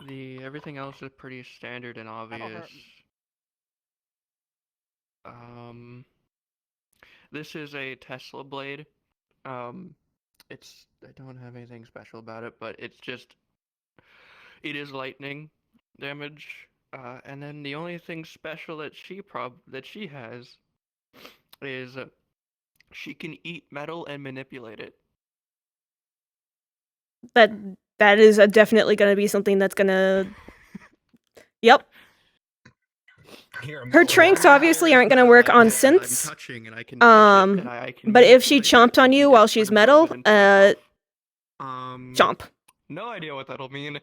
Everything else is pretty standard and obvious. This is a Tesla blade. Um, I don't have anything special about it, but it is lightning damage. And then the only thing special that she has is she can eat metal and manipulate it. That is definitely going to be something that's going to. Yep. Her tranks obviously aren't going to work on synths. I'm touching and I can touch it, and I can But if she manipulate it, chomped on and you she while gets she's unburned metal, into itself. chomp. No idea what that'll mean.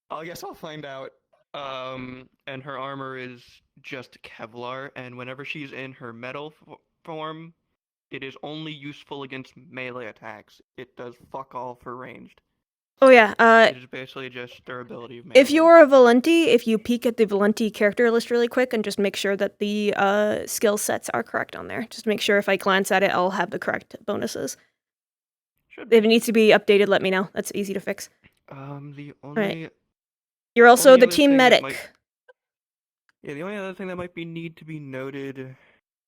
I guess I'll find out. And her armor is just Kevlar, and whenever she's in her metal form, it is only useful against melee attacks. It does fuck all for ranged. Oh yeah. It is basically just durability of melee. If you're a Valenti, if you peek at the Valenti character list really quick and just make sure that the skill sets are correct on there. Just make sure if I glance at it, I'll have the correct bonuses. If it needs to be updated, let me know. That's easy to fix. The only... Right. You're also the team medic. Yeah, the only other thing that might need to be noted,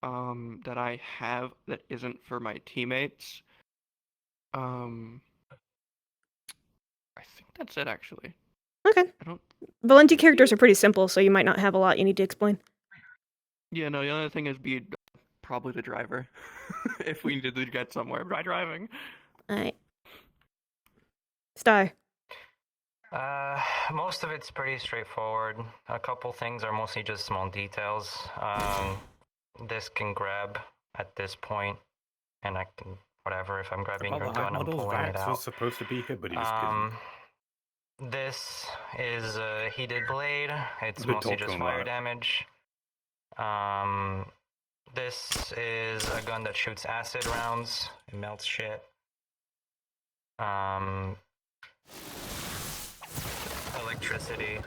that I have that isn't for my teammates, I think that's it, actually. Okay. Valenti characters are pretty simple, so you might not have a lot you need to explain. Yeah, no, the other thing is be probably the driver. If we needed to get somewhere by driving. Alright. Star. Most of it's pretty straightforward. A couple things are mostly just small details. This can grab at this point, and I can, whatever, if I'm grabbing your gun, I'm pulling it out. Was supposed to be here, but he's This is a heated blade. It's mostly just fire damage. This is a gun that shoots acid rounds. It melts shit. Electricity.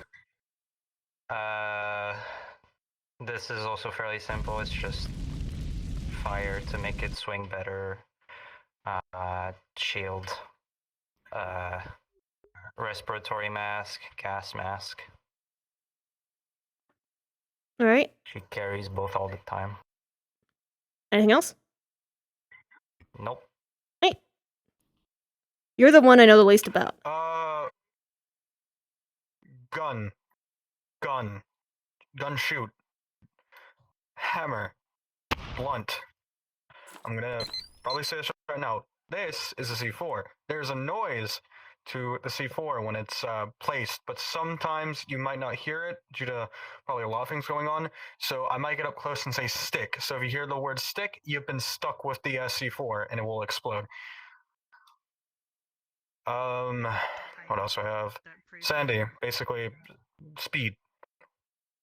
This is also fairly simple. It's just fire to make it swing better. Shield. Respiratory mask, gas mask. Alright. She carries both all the time. Anything else? Nope. Hey. You're the one I know the least about. Gun. Gun shoot. Hammer. Blunt. I'm gonna probably say this right now. This is a C4. There's a noise to the C4 when it's placed, but sometimes you might not hear it due to probably a lot of things going on. So I might get up close and say stick. So if you hear the word stick, you've been stuck with the C4 and it will explode. What else do I have? Sandy, basically speed.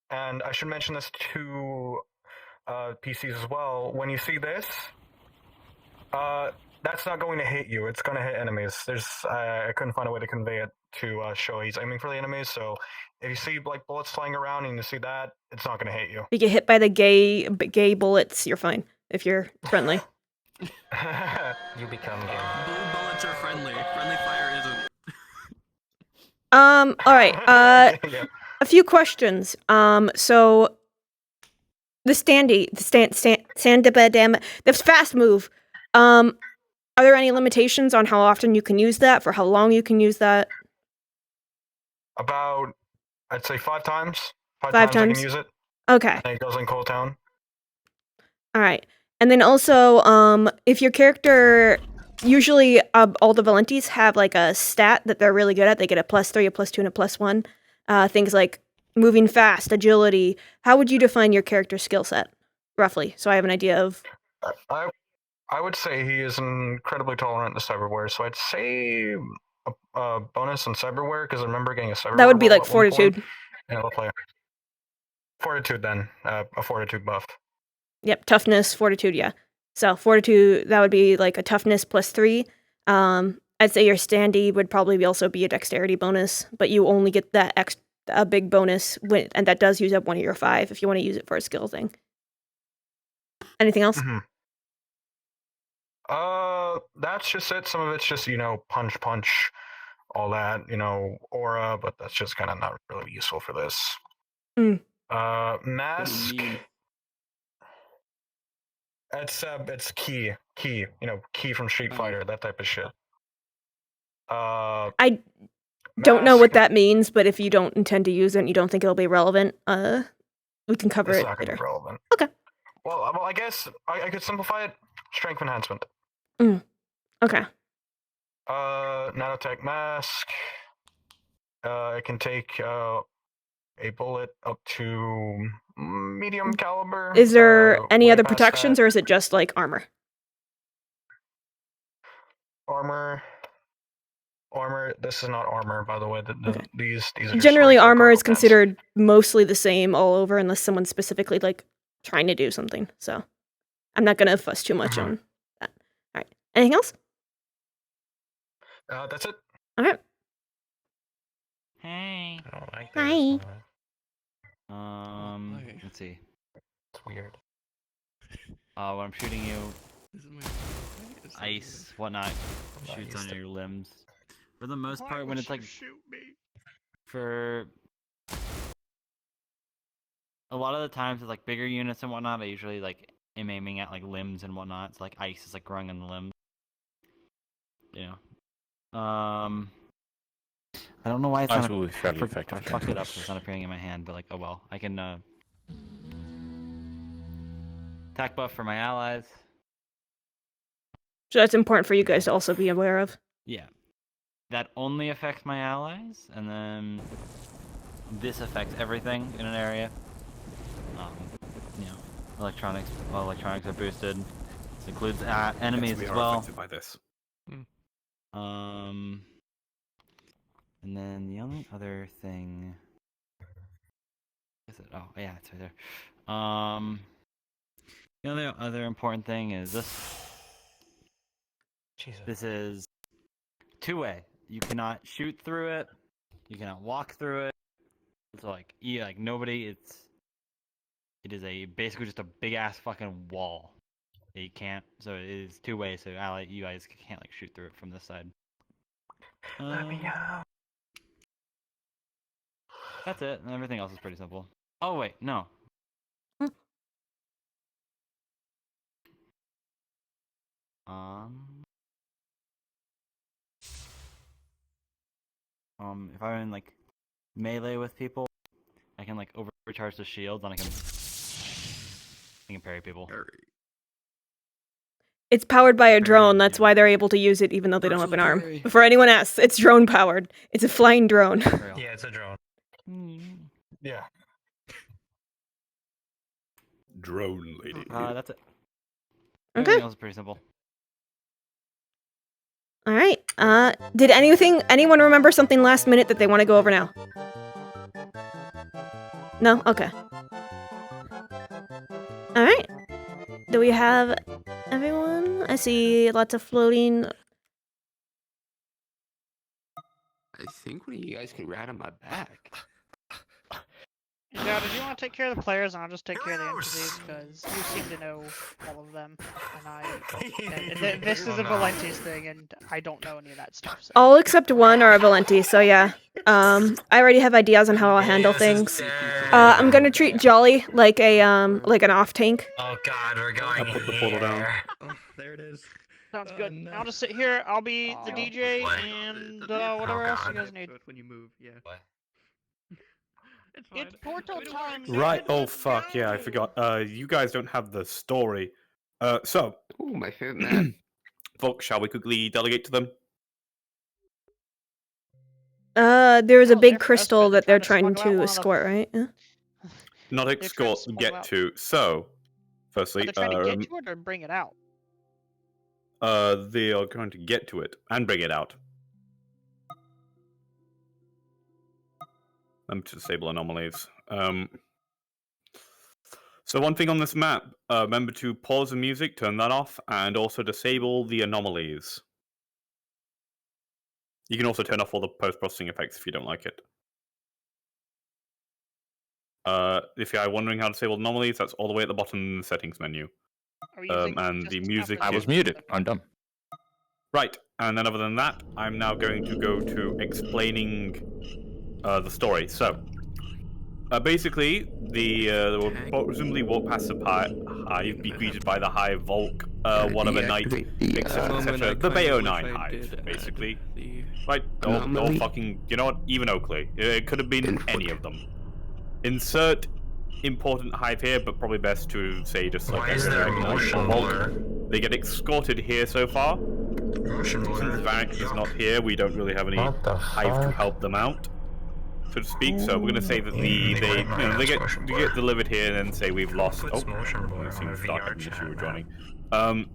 And I should mention this to PCs as well. When you see this, that's not going to hit you. It's going to hit enemies. I couldn't find a way to convey it to show he's aiming for the enemies. So if you see like bullets flying around and you see that, it's not going to hit you. If you get hit by the gay bullets, you're fine. If you're friendly. You become gay. Blue bullets are friendly. Friendly fire isn't. Alright. Yeah. A few questions. So the the fast move. Are there any limitations on how often you can use that, for how long you can use that? About, I'd say 5 times. 5 times I can use it. Okay. And it goes in Cold Town. Alright. And then also, if your character, usually all the Valentis have like a stat that they're really good at. They get a +3, a +2, and a +1. Things like moving fast, agility. How would you define your character's skill set, roughly? So I have an idea of... I would say he is incredibly tolerant to cyberware, so I'd say a bonus in cyberware, because I remember getting a cyberware. That would be like fortitude. Yeah, I'll play fortitude then, a fortitude buff. Yep, toughness, fortitude, yeah. So fortitude, that would be like a toughness +3. I'd say your standee would probably also be a dexterity bonus, but you only get that a big bonus, and that does use up one of your 5 if you want to use it for a skill thing. Anything else? Mm-hmm. That's just it. Some of it's just, punch, all that, aura, but that's just kind of not really useful for this. Mm. Mask. mean? It's key, key from Street Oh. Fighter, that type of shit. I don't know what that means, but if you don't intend to use it and you don't think it'll be relevant, we can cover It's it not going to later. be relevant. Okay. Well, I guess I could simplify it. Strength enhancement. Okay. Nanotech mask. It can take a bullet up to medium caliber. Is there any way other past protections, that. or is it just like armor? Armor. This is not armor, by the way. Okay. These are just Generally, regular armor cargo is pants. considered mostly the same all over, unless someone's specifically like trying to do something. So I'm not gonna fuss too much on that. All right. Anything else? That's it. All right. Hey. I don't like Hi. this Why? Let's see. It's weird. When I'm shooting you, This is my favorite. It's so ice, whatnot, not shoots used on to- your limbs. For the most weird. part, Why when would it's like you shoot me? for a lot of the times with like bigger units and whatnot, I usually like am aiming at like limbs and whatnot. So like ice is like growing on the limbs. You know. I don't know why it's Ice not. will be fairly I effective. fucked it up. So it's not appearing in my hand, but like, oh well. I can attack buff for my allies. So that's important for you guys to also be aware of. Yeah. That only affects my allies, and then this affects everything in an area. You know, electronics. Well, electronics are boosted. This includes enemies we as are well. affected by this. And then the only other thing. Is it? Oh, yeah, it's right there. The only other important thing is this. Jesus. This is two-way. You cannot shoot through it. You cannot walk through it. It's like nobody. It is basically just a big ass fucking wall. You can't. So it is two-way. So you guys can't like shoot through it from this side. Let me out. That's it. And everything else is pretty simple. Oh wait, no. If I'm in like melee with people, I can like overcharge the shields and I can parry people. It's powered by a Very, drone. That's yeah. why they're able to use it even though they don't have an arm. Very- Before anyone asks, it's drone powered. It's a flying drone. Very Yeah, it's a drone. Yeah. Drone lady. That's it. Okay. Everything else is pretty simple. All right. Did anyone remember something last minute that they want to go over now? No? Okay. All right. Do we have everyone? I see lots of floating. I think one of you guys can ride on my back. Yeah, did you want to take care of the players and I'll just take care of the NPCs because you seem to know all of them and this is a Valenti's thing and I don't know any of that stuff. So. All except one are a Valenti, so yeah. I already have ideas on how I'll handle things. I'm gonna treat Jolly like like an off tank. Oh god, we're going I'll put the portal down. here. Oh, there it is. Sounds good. I'll just sit here. I'll be the DJ what? and whatever else you God. guys need. When you move, yeah. What? It's fine. It's portal We don't time. worry. Right. Oh fuck. Yeah, I forgot. You guys don't have the story. So, Ooh, my favorite map. folks, shall we quickly delegate to them? There was a Oh, big they're crystal that they're trying smuggle out one to of the- escort, right? Yeah. Not trying to escort, smuggle get out. to. So, Are firstly, they trying to get to it or bring it out? they are going to get to it and bring it out. Remember to disable anomalies. So one thing on this map, remember to pause the music, turn that off, and also disable the anomalies. You can also turn off all the post-processing effects if you don't like it. If you're wondering how to disable anomalies, that's all the way at the bottom in the settings menu. Are we using And just the after music the- I I was muted. I'm done. Right, and then other than that, I'm now going to go to explaining the story. So, basically, they will presumably walk past the hive, be greeted by the hive Volk, one of a night, etc., etc. The Bayo 9 hive, basically. Right, all fucking, you know what, even Oakley. It could have been any of them. Insert important hive here, but probably best to say just like Volk. They get escorted here so far. Since Vanek is not here, we don't really have any hive to help them out, so to speak. So we're gonna say that they get delivered here and then say we've lost. Oh, it seems dark that you were joining.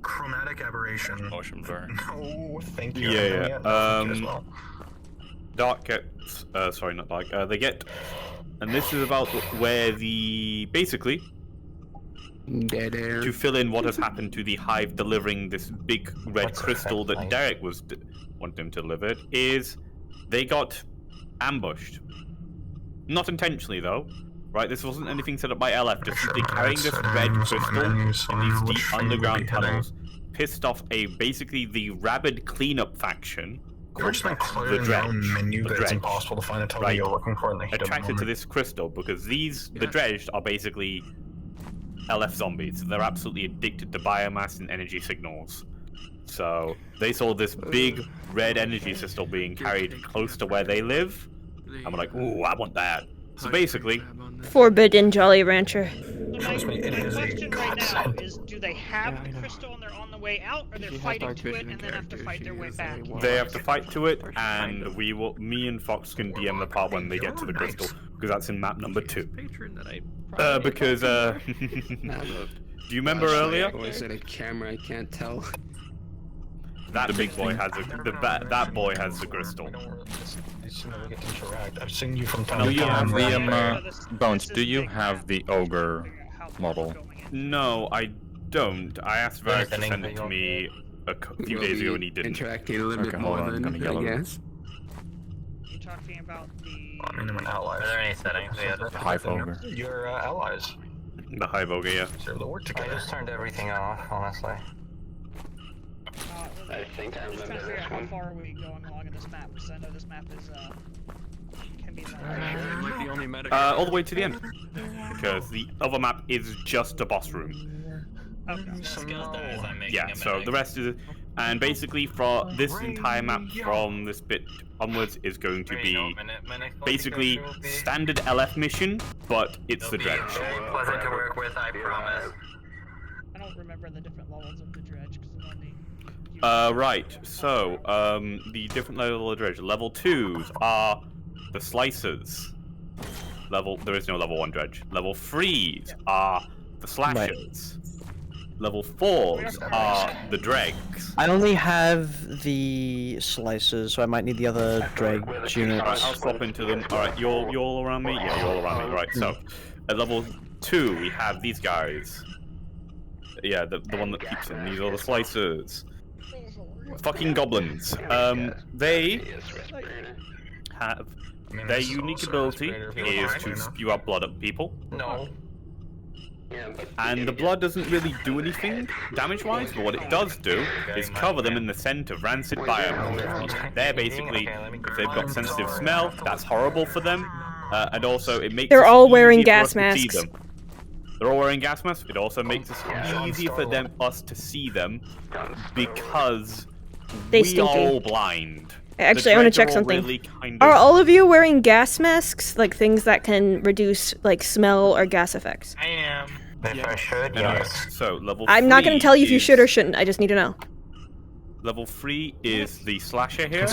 Chromatic aberration. Motion blur. No, thank you. Yeah. Dark gets. Sorry, not dark. They get, and this is about where the basically. Dead air. To fill in what has happened to the hive delivering this big red crystal that Derek was wanted them to deliver, is they got ambushed. Not intentionally though, right? This wasn't anything set up by LF, just simply carrying this red crystal in these deep underground tunnels pissed off basically the rabid cleanup faction called the Dredge. Impossible to find a tunnel you're looking for in the heat attracted to this crystal because the Dredged are basically LF zombies. They're absolutely addicted to biomass and energy signals. So they saw this big red energy crystal being carried close to where they live, and we're like, ooh, I want that. So basically, Forbidden Jolly Rancher. My question right now is, do they have the crystal and they're on the way out, or they're fighting to it and then have to fight their way back? they have to fight to it, and me and Fox can DM the part when they get to the crystal, because that's in map number 2. Because, do you remember earlier? Always at a camera, I can't tell. That big boy has that boy has the crystal. I've seen you from time Do to you have time. the Bones? Do you have the ogre model? No, I don't. I asked Varric to send it to me a few days ago and he didn't. Interacting a little bit hold more on, I'm than, gonna yell I at him. guess. You're talking about the... I mean, I'm an ally. Are there any settings we had to Hive ogre. Your allies. The hive ogre, yeah. Serve the work I together. just turned everything off, honestly. I think I I'm just trying to remember figure this out how one. far are we going along in this map, because I know this map is, can be All the way to the end. Because the other map is just a boss room. Yeah, so the rest is... And basically, for this entire map from this bit onwards is going to be basically standard LF mission, but it's the Dredge. Pleasant to work with, I promise. I don't remember the different levels of the dredge, because I've only... Right, so, the different level of Dredge. Level 2s are the Slicers. There is no level 1 Dredge. Level 3s are the Slashers. Level 4s are the Dregs. I only have the slices, so I might need the other drag units. Alright, I'll swap into them. Alright, you're all around me? Yeah, you're all around me. Right, so, at level 2, we have these guys. Yeah, the one that keeps in. These are the Slicers. Fucking goblins. They have... Their unique ability is to spew out blood at people. No. And the blood doesn't really do anything damage-wise, but what it does do is cover them in the scent of rancid biomass. They're basically, if they've got sensitive smell, that's horrible for them, and also it makes They're it all wearing easier for us gas to see masks. them. They're all wearing gas masks. It also makes it easier for us to see them because They we stinky. are all blind. Actually, I want to check something. Really Are all of you wearing gas masks, like things that can reduce like smell or gas effects? I am. If I should, Anyway, yes. so level I'm not going to 3 tell you if you is- should or shouldn't. I just need to know. Level 3 is the slasher here.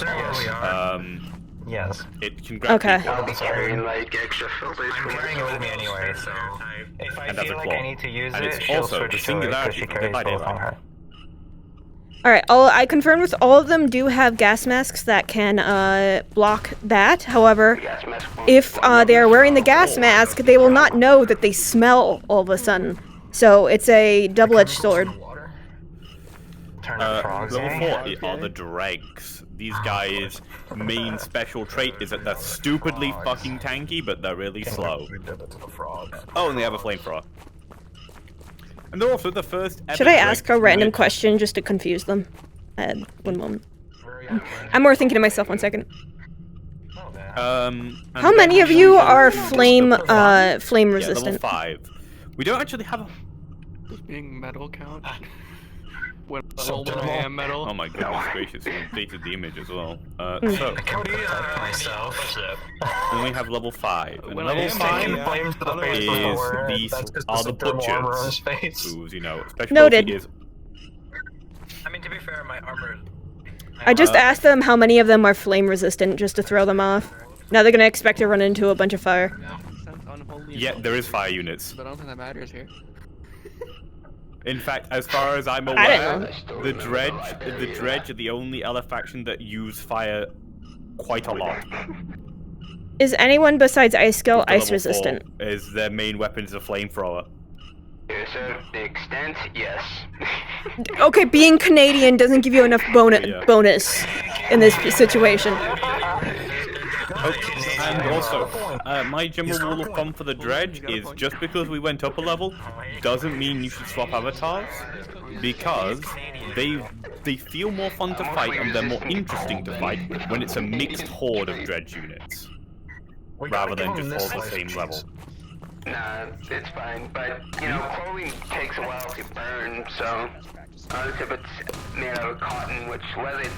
Yes. It can grab Okay. people. I'll be carrying like extra filters. I'm carrying it with me anyway, so if I And that's feel a like claw. I need to use And it, it's she'll also the switch to it because singularity she from carries Dead by both on Daylight. her. Alright, I confirmed with all of them do have gas masks that can block that. However, if they are wearing the gas mask, they will not know that they smell all of a sudden. So it's a double-edged sword. Turn the frogs Level in. 4 are the dregs. These guys' main special trait is that they're stupidly fucking tanky, but they're really slow. Oh, and they have a flamethrower. And they're also the first ever Should I Dreg ask a to random live. question just to confuse them? One moment. I'm more thinking to myself. 1 second. And How many then of you are the flame Yeah, level resistant? 5. We don't actually have a... Does being metal count? When So I am metal? Oh my goodness gracious, we updated the image as well. So, myself. then we have level 5. And When I level am 5 taking flames to the face is before, these that's 'cause are there's the a thermal armor on his butchers, face. whose, special Noted. ability is... I mean, to be fair, my armor. I just asked them how many of them are flame resistant, just to throw them off. Now they're gonna expect to run into a bunch of fire. Sounds unholy. Yeah, there is fire units. But I don't think that matters here. In fact, as far as I'm I aware, don't the Dredge are the only Ela faction that use fire quite a lot. Is anyone besides Ice Skill Up to ice level 4 resistant? is their main weapon is a flamethrower. To a certain extent, yes. Okay, being Canadian doesn't give you enough Yeah. bonus in this situation. And also, my general rule of thumb for the Dredge is just because we went up a level doesn't mean you should swap avatars, because they feel more fun to fight and they're more interesting to fight when it's a mixed horde of Dredge units, rather than just all the same level. Nah, it's fine, but, you know, clothing takes a while to burn, so... Unless if it's made out of cotton, which leather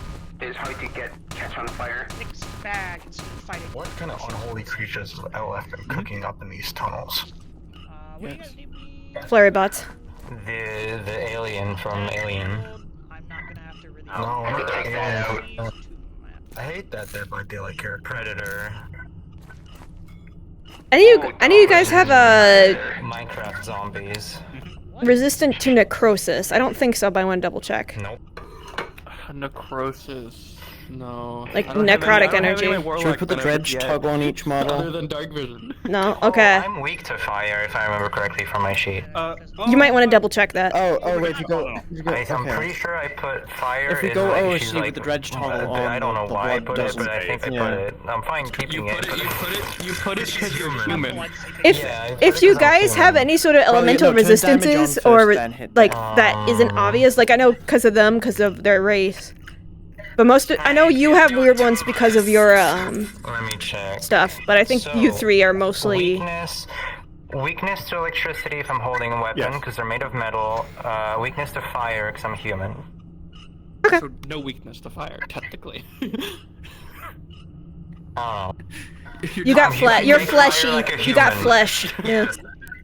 is hard to catch on fire. Mixed bag instead of fighting. What kind of unholy creatures is LF been cooking up in these tunnels? What do you guys need me? Flurry bots. The alien from Alien. I'm not gonna have to really. No, not take that alien. I hate that Dead by Daylight character. Predator. Any of you guys have a Minecraft zombies. resistant to necrosis? I don't think so, but I want to double check. Nope. Necrosis. No. Like I don't have necrotic I don't have energy. my Should we warlock put the benefits dredge yet, toggle on each model? Other than dark vision. No? Okay. I'm weak to fire, if I remember correctly from my sheet. You might want to double check that. Oh, wait, if you go... I'm pretty sure I put fire. If we is go like, OOC she's with like, the dredge toggle on, I don't know the why I blood put it, but doesn't- I think I yeah. put it. I'm fine keeping it. You put it because you're human. If you guys have any sort of elemental no, turn damage on resistances first, or then hit like that. that isn't obvious, like I know because of them, because of their race. But I know you have weird ones because of your Let me check. stuff. But I think you three are mostly. Weakness to electricity if I'm holding a weapon, Yes. because they're made of metal. Weakness to fire, because I'm human. Okay. So no weakness to fire, technically. Oh. You got you You're take fire fleshy. like a You got human. flesh. Yeah.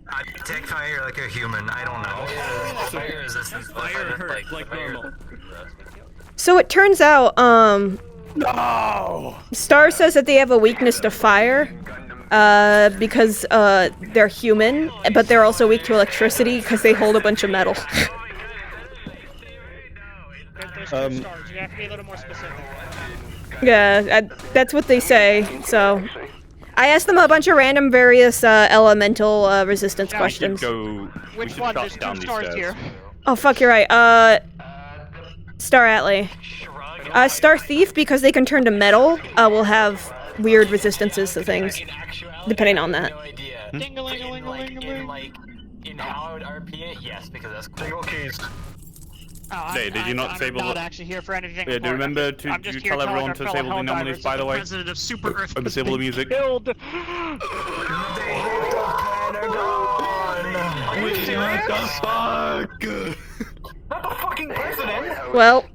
I take fire like a human. I don't know. Fire resistance. Fire hurt like normal. So it turns out, No! Star says that they have a weakness to fire, because they're human, but they're also weak to electricity because they hold a bunch of metal. There's two stars. You have to be a little more specific. Yeah, that's what they say. So, I asked them a bunch of random various elemental resistance questions. Which one? There's two stars here. Oh fuck, you're right. Star Atlee. Star Thief, because they can turn to metal, will have weird resistances to things, depending on that. In how I would RP it, yes, because that's cool. Single keys. Hey, did you not disable I'm not the- actually here for anything. Yeah, do you remember to I'm just you here tell everyone our to fellow disable the Helldivers anomalies, by that the way? President of Super Earth And was disable the being music. killed. Not the fucking president! Well,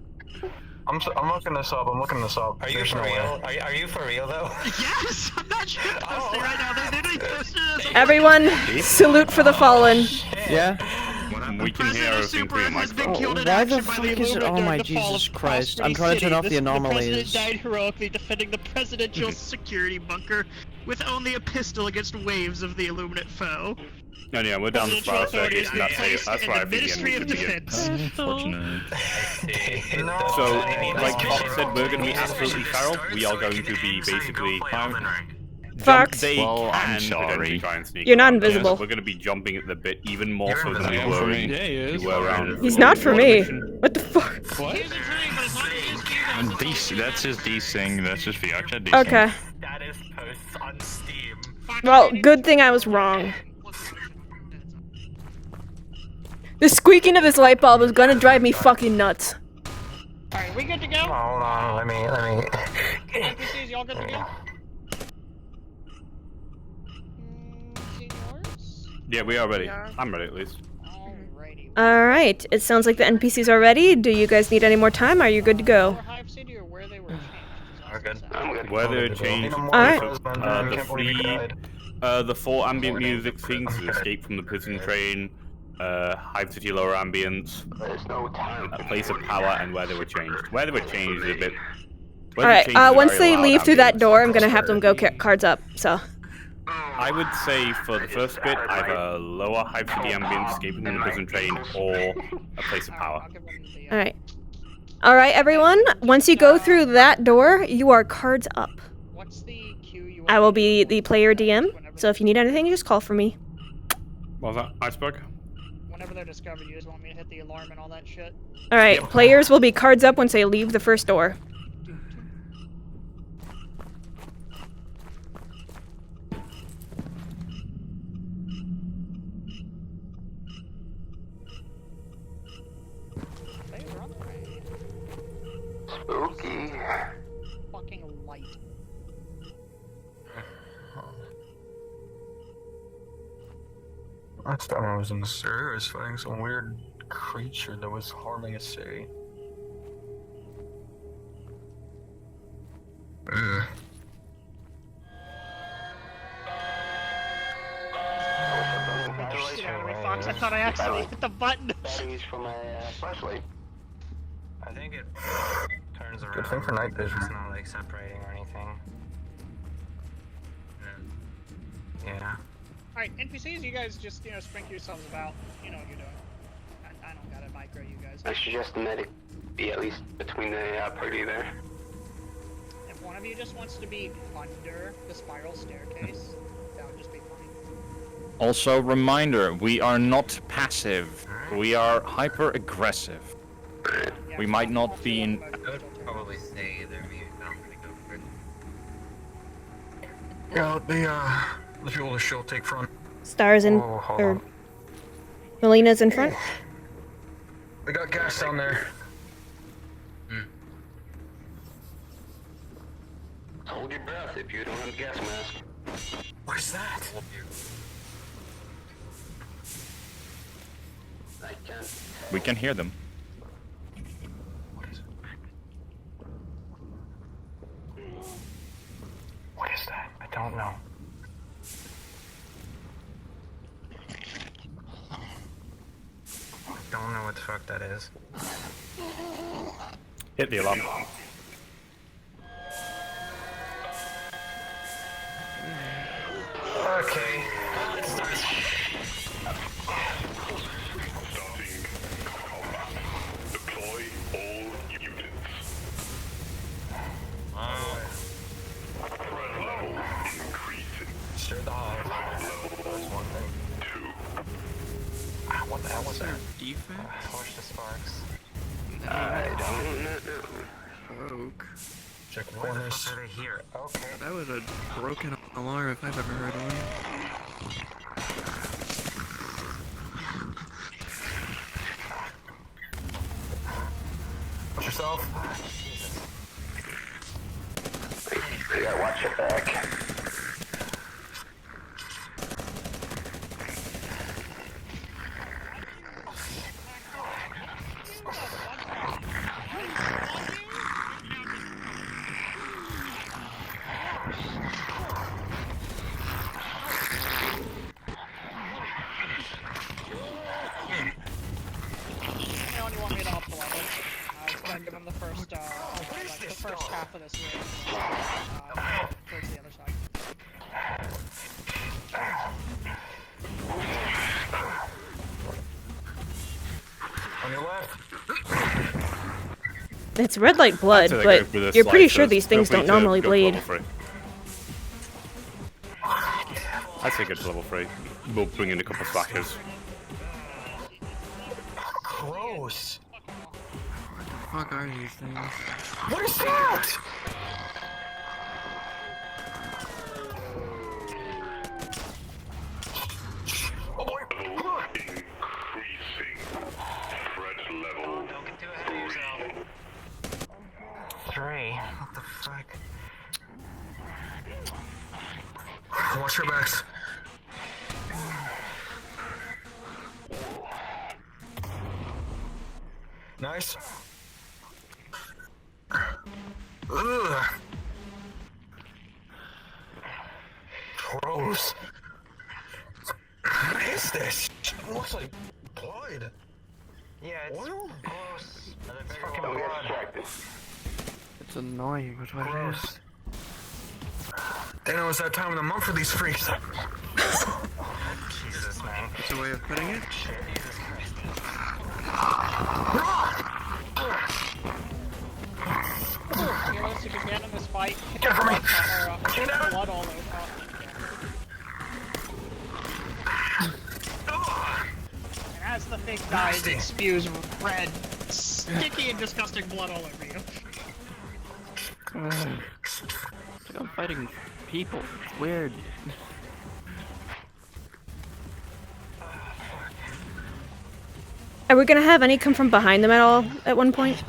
I'm looking this up. I'm looking this up. Are you There's for no way. real? Are you for real though? Yes, I'm not sure posting right now. They're doing posters. everyone, salute for the fallen. Yeah? We can hear everything pretty much. Why the fuck is it? Oh my Jesus Christ. I'm trying to turn off the anomalies. The president died heroically defending the presidential security bunker with only a pistol against waves of the Illuminate foe. No, yeah, we're down the spiral staircase, and that's in why I the think Ministry the of end is gonna Defense. Unfortunate. So, like Fox said, we're going to be absolutely feral. We are going to be basically Fox, They Well, I'm can sorry. potentially try and sneak You're not around. invisible. Yes, we're going to be jumping at the bit even more You're so than we invisible. were Yeah, in. he is. We were around. he's not for me. Mission. What the fuck? That's just desync. That's just VRRP desync. Okay. Status posts on Steam. Well, good thing I was wrong. The squeaking of this light bulb is gonna drive me fucking nuts. Alright, we good to go? Hold on, let me. NPCs, y'all good to go? Seniors? Yeah, we are ready. Yeah. I'm ready at least. Alrighty. Alright, it sounds like the NPCs are ready. Do you guys need any more time? Are you good to go? Hive City or where they were changed? is We're good. also I'm good. Where they Good to go. changed Alright. the three, the 4 ambient music things: Escape from the Prison Train, Hive City Lower Ambience, There's no time. A Place of Power, and Where They Were Changed. Where They Were Changed is a bit. Alright, once they leave through that door, I'm gonna have them go cards up, so. I would say for the first bit, either Lower Hive City Ambience, Escaping from the Prison Train, or A Place of Power. I'll give them the, Alright. Alright, everyone. Once you go through that door, you are cards up. What's the queue you I will want be me to the do? player DM, Whenever so if you need anything, just call for me. What was that? Iceberg? Whenever they're discovered, you just want me to hit the alarm and all that shit? Alright, players will be cards up once they leave the first door. Players are on the way. Spooky. Fucking light. Last time I was in the sewer, I was fighting some weird creature that was harming a city. Ugh. Shit out of me, Fox. I thought I accidentally hit the button. Batteries for my flashlight. I think it turns around. Good thing for night vision. It's not like separating or anything. Yeah. Alright, NPCs, you guys just, sprink yourselves about. You know what you're doing. I don't gotta micro you guys. I suggest the medic be at least between the party there. If one of you just wants to be under the spiral staircase, that would just be fine. Also, reminder, we are not passive. We are hyper-aggressive. Yeah, We might not I'll be in... I would probably say either of you. I'm gonna go for it. Yeah, the fuel to shield take front. Stars in, Oh, hold or on. Melina's in front. We got gas down there. Hold your breath if you don't have a gas mask. What is that? I can't. We can hear them. What is it? What is that? I don't know. I don't know what the fuck that is. Hit the alarm. Okay. Sure the hive. That's one thing. What the hell was that? Defense? Push the sparks. I don't know. Broke. Check the Where the corners. fuck are they here? Okay. That was a broken alarm if I've ever heard one. Watch yourself. You gotta watch your back. They only want me to up the level. I was gonna give them the first half of this room. Towards the other side. On your left. It's red light blood, I'd say they but go for the you're pretty slice sure first. these things Feel don't free to normally go to bleed. level 3. I'd say go to level 3. We'll bring in a couple of slackers. Gross. What the fuck are these things? What is that? Oh boy. Don't get too ahead of yourself. watch your backs. Nice. Ugh. Gross. What is this? It looks like blood. Yeah, it's Oil? gross. Another It's bigger fucking one. blood. It's annoying. That's what it is. They know it's that time of the month for these freaks. Jesus, man. That's the way of putting it. Jesus Christ. Realistic again in this fight. Get from me! Get Get out! blood all over. And as the thing dies, it spews red, sticky, and disgusting blood all over you. It's like I'm fighting people. It's weird. Are we gonna have any come from behind them at all at one point?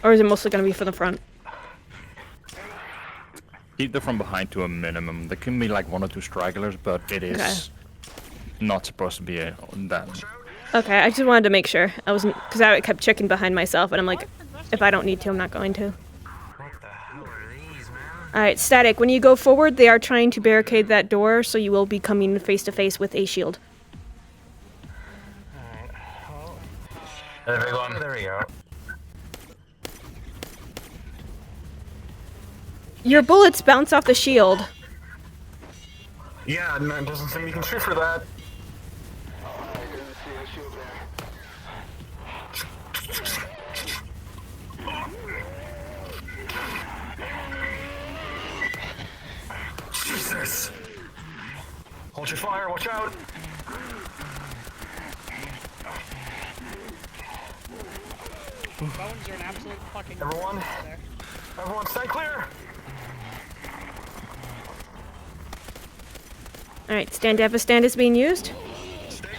Or is it mostly gonna be from the front? Keep them from behind to a minimum. There can be like 1 or 2 stragglers, but it is not supposed to be that. Okay, I just wanted to make sure. I wasn't, because I kept checking behind myself, and I'm like, if I don't need to, I'm not going to. What the hell are these, man? Alright, Static, when you go forward, they are trying to barricade that door, so you will be coming face to face with a shield. Alright, well. Everyone. There we go. Your bullets bounce off the shield. Yeah, no, it doesn't seem you can shoot for that. Jesus! Hold your fire, watch out! Bones are an absolute fucking Everyone? there. Everyone stay clear! Alright, stand stand is being used.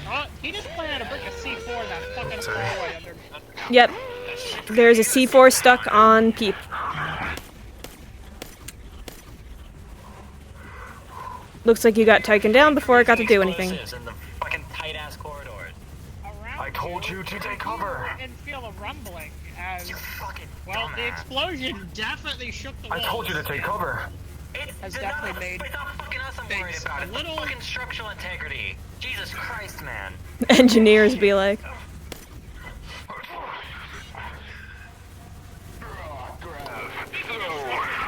Oh, he just planted a brick of C4 in that fucking hallway under me. Yep. There's a C4 stuck on Peep. Looks like you got taken down before it got to do anything. In the fucking tight ass corridors. I told you to take cover! And feel a rumbling as You fucking well. The dumbass. explosion definitely shook the I walls. told you to take cover! Has It's definitely not, made it's not fucking us I'm worried things about. a It's little- the fucking structural integrity. Jesus Christ, man. Engineers be like.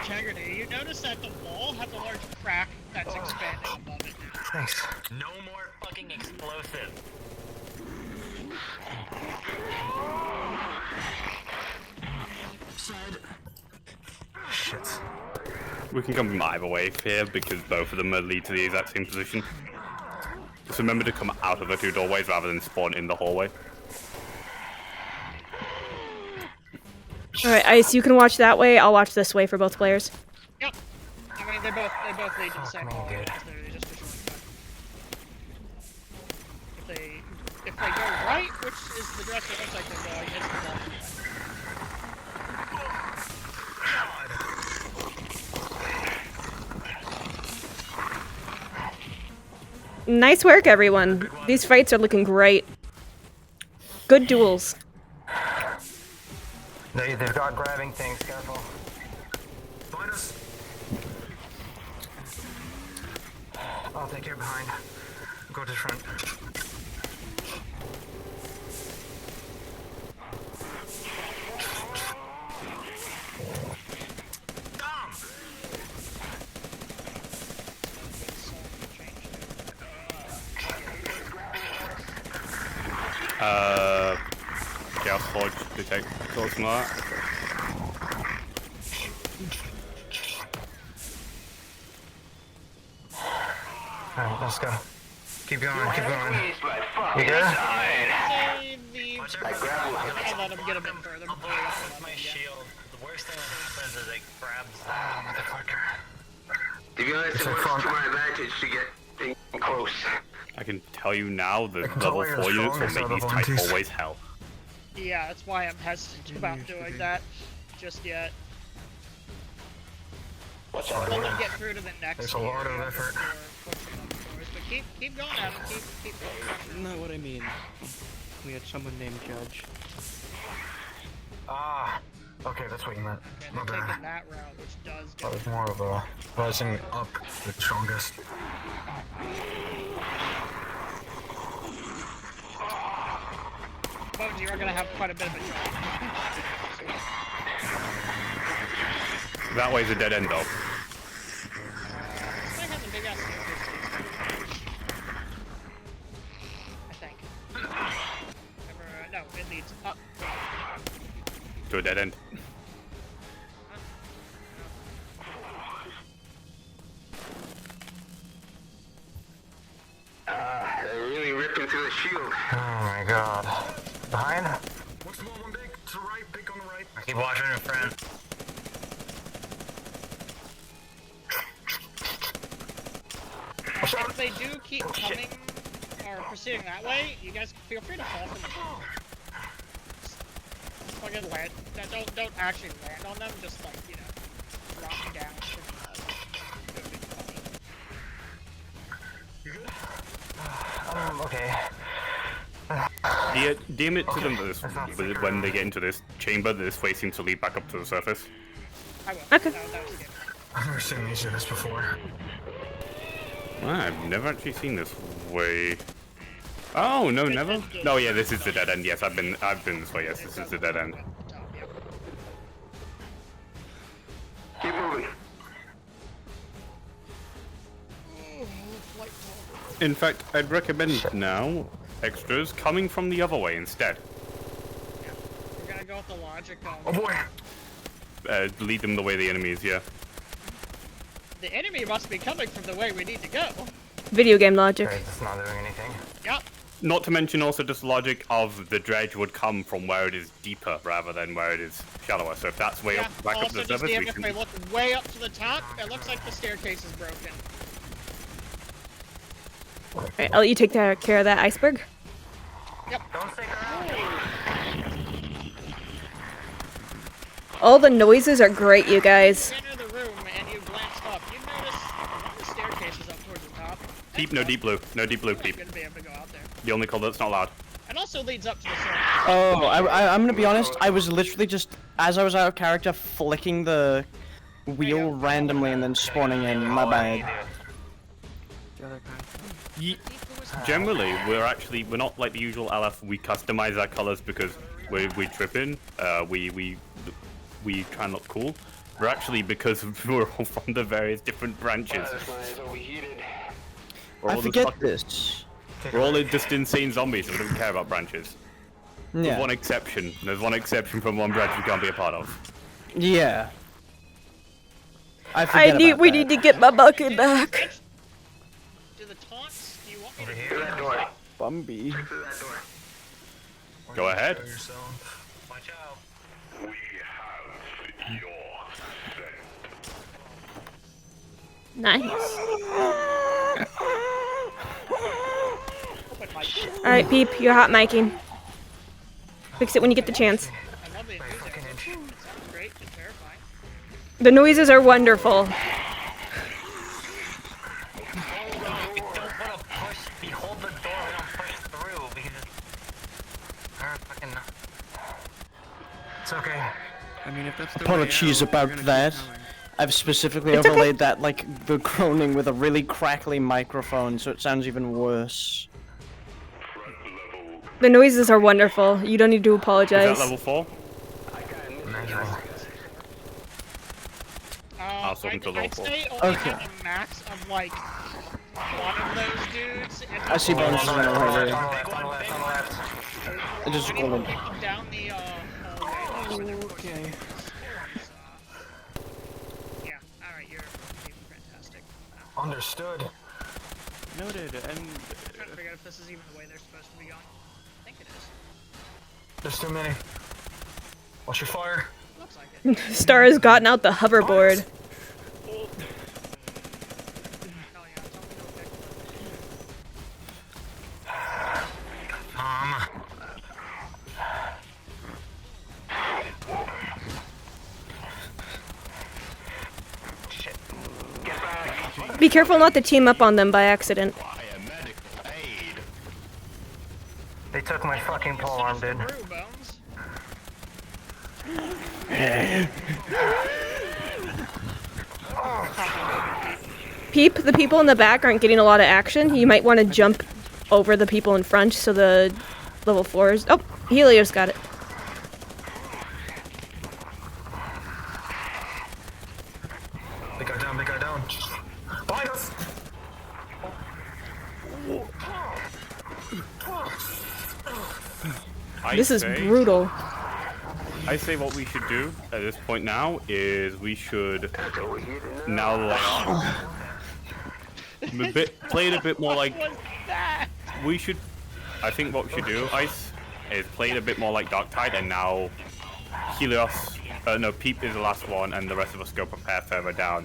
integrity. You notice that the wall has a large crack that's expanding above it now. Thanks. No more fucking explosive. Shit. We can come from either way here because both of them lead to the exact same position. Just remember to come out of the 2 doorways rather than spawn in the hallway. Alright, Ice, you can watch that way. I'll watch this way for both players. Yep. I mean, they both lead to the same me, hallway. dude. It's literally just a shortcut. If they go right, which is the direction it looks like they're going, it's the ball. Nice work, everyone. These fights are looking great. Good duels. They've got grabbing things, careful. Find us! I'll take care behind. Go to the front. Chaos Forge detect so smart. Alright, let's go. Keep going, keep going. You good? Say the... Watch I out. let him get him in further before he gets With him my up again. shield, the worst thing that happens is it grabs Motherfucker. To be honest, It's it a works front. to my advantage to get in close. I can tell you now the can tell level why you're 4 units will strongest make out of these the tight volunteers. hallways hell. Yeah, that's why I'm hesitant about doing that just yet. Let them get through to the next There's a lot of area effort. before keep going, Adam. Keep going. Not what I mean. We had someone named Judge. Ah, okay, that's what you meant. Okay, My they're bad. taking that route, which does go. That was more of a rising up the strongest. Bones, you are gonna have quite a bit of a jump. That way's a dead end, though. This might have a big ass staircase. I think. No, it leads up. To a dead end. They're really ripping through the shield. Oh my god. Behind? What's the one big? To the right, big on the right. Keep watching your friend. If they do keep coming or proceeding that way, you guys feel free to fall from the top. Just fucking land. Don't actually land on them. Just like drop down. You good? Okay. DM it to them this, when they get into this chamber. This way seems to lead back up to the surface. I will. Okay. That was good. I've never seen these do this before. I've never actually seen this way. Oh no, never. No, yeah, this is the dead end. Yes, I've been this way. Yes, this is the dead end. Keep moving. In fact, I'd recommend now extras coming from the other way instead. We're gonna go with the logic of Oh boy! Lead them the way the enemy is. Yeah. the enemy must be coming from the way we need to go. Video game logic. Okay, it's not doing anything. Yep. Not to mention also just logic of the dredge would come from where it is deeper rather than where it is shallower. So if that's way up, back up Also, the just surface, if we look way up to the top, it looks like the staircase is broken. Alright, I'll let you take care of that iceberg. Yep. Don't stick around. All the noises are great, you guys. You enter the room and you glance up. You notice the staircase is up towards the top. Deep, no deep blue. No deep blue, peep. Gonna be able to go out there. The only call that's not allowed. It also leads up to the surface. Oh, I'm gonna be honest. I was literally just, as I was out of character, flicking the wheel randomly and then spawning in. My bad. Generally, we're not like the usual LF. We customize our colors because we trip in. We try and look cool. We're actually, because we're all from the various different branches. I forget this. We're all just insane zombies, so we don't care about branches. With Yeah. one exception. There's one exception from one branch we can't be a part of. Yeah. We need to get my bucket back. Do the taunts? Do you want me Over to here. do That door. Bumby. Through that door. Go ahead. Watch out. Nice. open mic? Alright, Peep, you're hot micing. Fix it when you get the chance. I love the enthusiasm. It sounds great and terrifying. The noises are wonderful. We don't want to push. We hold the door. We don't push through because fucking. It's okay. I mean, if that's the Apologies way out, about you're gonna that. keep going. I've specifically It's okay. overlaid that, like, the groaning with a really crackly microphone, so it sounds even worse. The noises are wonderful. You don't need to Is apologize. that level 4? I'd something to look for. say only Okay. have a max of like one of those dudes. And I see bones in the On the hallway. left, on the left, on the left. I just Anyone rolled. looking down the hallway. Okay. Yeah. All right. You're fantastic. Understood. Noted. And I'm trying to figure out if this is even the way they're supposed to be going. I think it is. There's too many. Watch your fire. Looks like it. Star has gotten out the hoverboard. Oh yeah. It's only no pick. Be careful not to team up on them by accident. They took my fucking polearm, dude. Peep, the people in the back aren't getting a lot of action. You might want to jump over the people in front so the level 4s. Oh, Helios got it. They got down, they got down. Behind us! This is brutal. I say what we should do at this point now is we should now play it a bit more like we should. I think what we should do, Ice, is play it a bit more like Darktide, and now Helios, no, Peep is the last one, and the rest of us go prepare further down,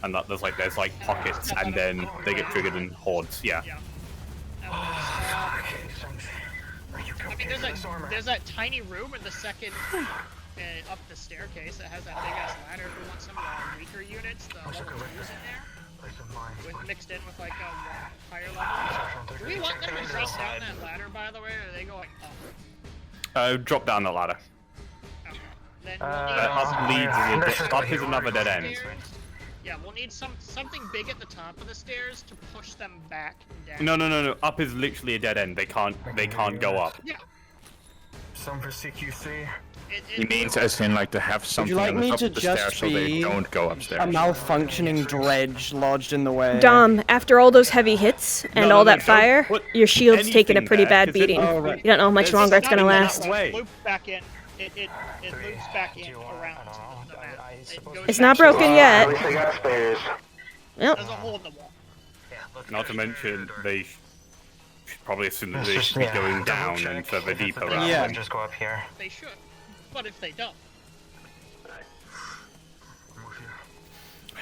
and that there's like pockets, and then they get triggered in hordes. Yeah. I mean, there's that tiny room in the second up the staircase that has that big ass ladder. If we want some of the weaker units, the level 2s in there, mixed in with like a higher level. Do we want them to drop down that ladder, by the way, or are they going up? Drop down the ladder. Okay. Then Up is another dead end. Yeah, we'll need something big at the top of the stairs to push them back down. No. Up is literally a dead end. They can't go up. Yeah. Some for CQC. He means as in like to have something like on the me top to of the stairs just so they be don't go upstairs. A malfunctioning dredge lodged in the way. Dom, after all those heavy hits and all that fire, your shield's taken a pretty bad beating. Oh, right. You don't know how much longer it's gonna last. It loops back in. It loops back in around the map. It's not broken yet. Yep. There's a hole in the wall. Not to mention, they should probably assume that they should be going down and further deeper. Yeah, just go up here. They should. But if they don't.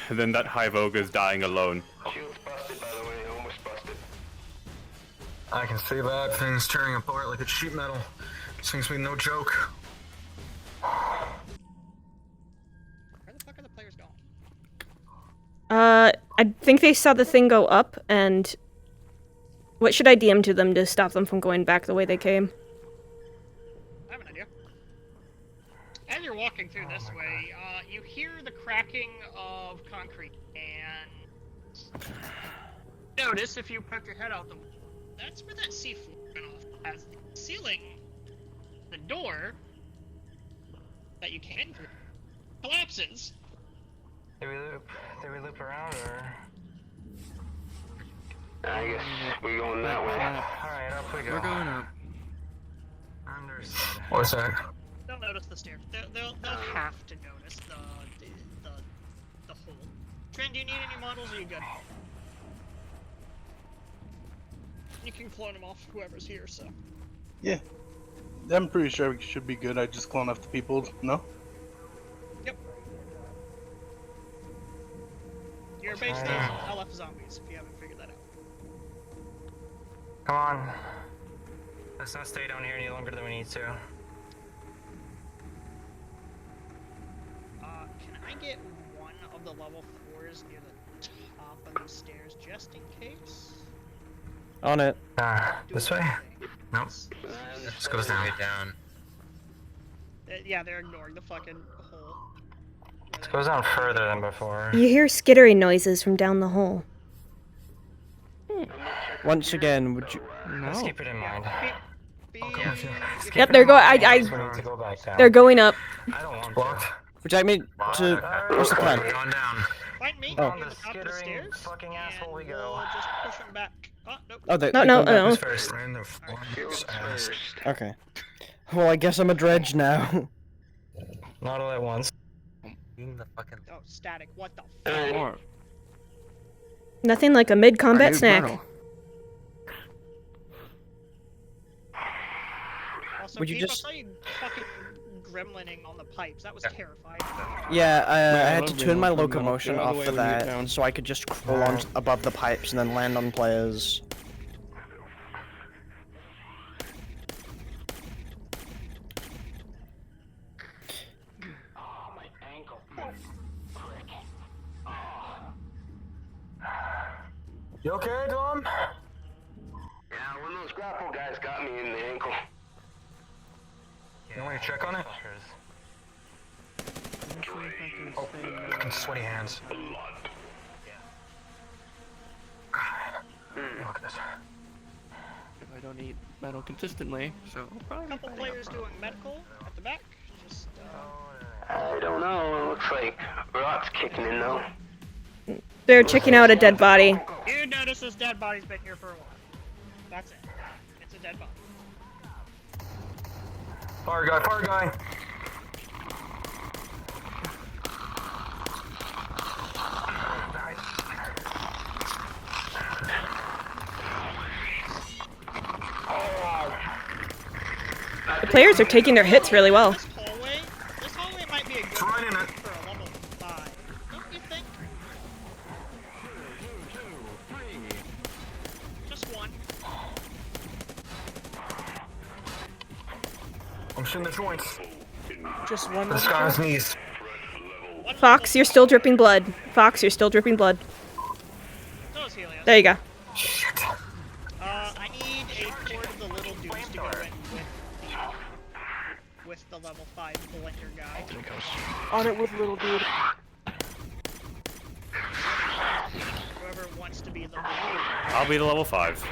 And then that Hive Ogre's dying alone. Shield's busted, by the way, almost busted. I can see that. Thing's tearing apart like it's sheet metal. This thing's been no joke. Where the fuck are the players going? I think they saw the thing go up, and what should I DM to them to stop them from going back the way they came? I have an idea. As you're walking through this way, you hear the cracking of concrete, and notice if you poke your head out the window, that's where that C4 went off. As the ceiling, the door that you came in through, collapses. Did we loop around, or? I guess we're going that way. Alright, up we go. We're going up. Understood. What's that? They'll notice the stairs. They'll have to notice the hole. Trent, do you need any models, or are you good? You can clone them off whoever's here, so. Yeah. I'm pretty sure we should be good. I just clone off the people, no? Yep. Your base is LF zombies, if you haven't figured that out. Come on. Let's not stay down here any longer than we need to. Can I get one of the level 4s near the top of the stairs, just in case? On it. This way? Nope. Just goes down. Yeah, they're ignoring the fucking hole. It goes down further than before. You hear skittering noises from down the hole. Once again, would you? Let's keep it in mind. Yep, they're going. We need to go back down. They're going up. I don't want Blocked. Would you like me to? What's the plan? Going down. Find me Oh. near the top of the stairs, fucking asshole we and go. we'll just push them back. Oh, nope. Oh, they, No, they no, come back. no. First. We're in the ass. Okay. Well, I guess I'm a dredge now. Not all at once. Oh, static. What the fuck? Or Nothing like a mid-combat snack. Also, Would you Pete, I just- saw you fucking gremlining on the pipes. That was terrifying. Yeah, I had to love turn my being able to locomotion get out of off the for way when you're that, down. so I could just crawl on above the pipes and then land on players. You okay, Dom? Yeah, one of Those grapple guys got me in the ankle. You want me to check on it? Oh, fucking sweaty hands. Look at this. If I don't eat metal consistently, so I'll probably A couple players doing medical at the back. Just I don't know. It looks like rot's kicking in though. They're checking out a dead body. you notice this dead body's been here for a while. That's it. It's a dead body. Fire guy, fire guy! The players are taking their hits really well. This hallway might be a good Right in one it. for a level 5. Don't you think? Just one. I'm shooting the joints. Just one. This guy on his knees. Fox, you're still dripping blood. Fox, you're still dripping blood. So is Helios. There you go. Shit. I need a cord of the little dudes to go in with the level 5 blender guy. On it with little dude. Whoever wants to be the leader. I'll be the level 5.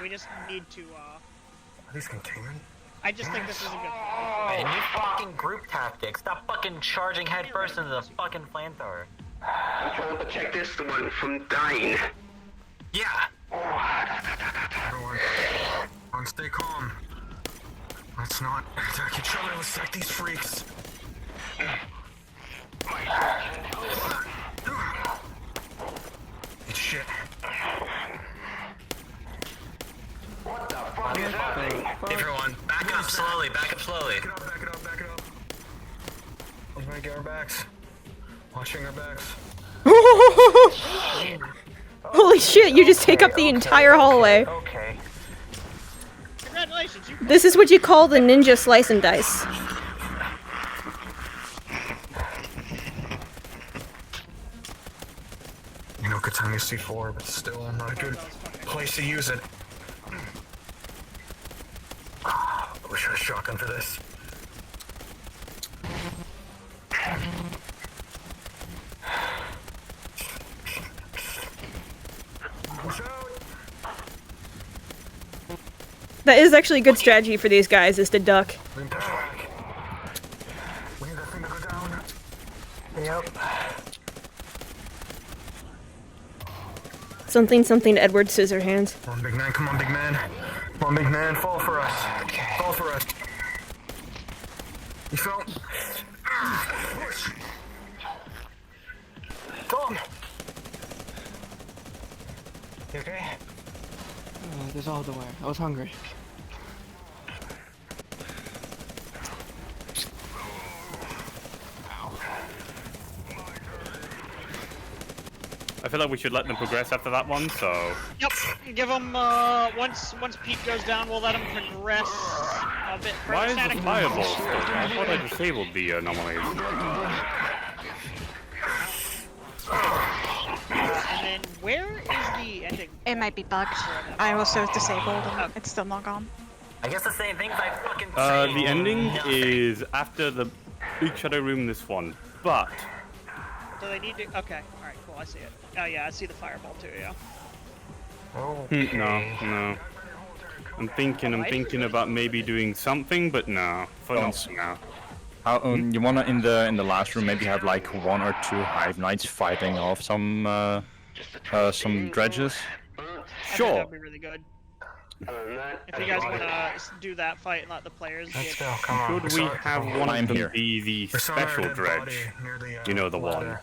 We just need to, Are these containment? I just think this is a good Hey, new fucking group tactics. Stop fucking charging headfirst into the fucking flamethrower. I'm trying to protect this one from dying. Yeah! Everyone, stay calm. Let's not attack each other, let's attack these freaks. It's shit. What the fuck is happening? Everyone, back up slowly, back up slowly. Back it up, back it up, back it up. I'm gonna get our backs. Watching our backs. Holy shit, you just take up the entire hallway. Okay. Congratulations, you This is what you call the ninja slice and dice. You know, Katanga C4, but still not a good place to use it. I wish I had a shotgun for this. Watch out! That is actually a good strategy for these guys, is to duck. We can push back. We need that thing to go down. Yep. Something Edward Scissorhands. Come on, big man, come on, big man. Come on, big man, fall for us. Fall for us. You fell? Push. Tom! You okay? Dissolved away. I was hungry. I feel like we should let them progress after that one, so... Yep, give them, once Pete goes down, we'll let him progress a bit further. Why is the Static. fireball still there? I thought I disabled the anomalies. And then, where is the ending? It might be bugged. I also disabled and it's still not gone. I guess the same things I fucking The ending is after the big shadow room, this one, but... Do they need to? Okay, alright, cool, I see it. Oh yeah, I see the fireball too, yeah. No. I'm thinking about maybe doing something, but no. For not now. You wanna in the last room maybe have like 1 or 2 hive knights fighting off some dredges? I think Sure. that'd be really good. If you guys wanna do that fight and let the players get... Should we have one of them be the special dredge? You know, the one.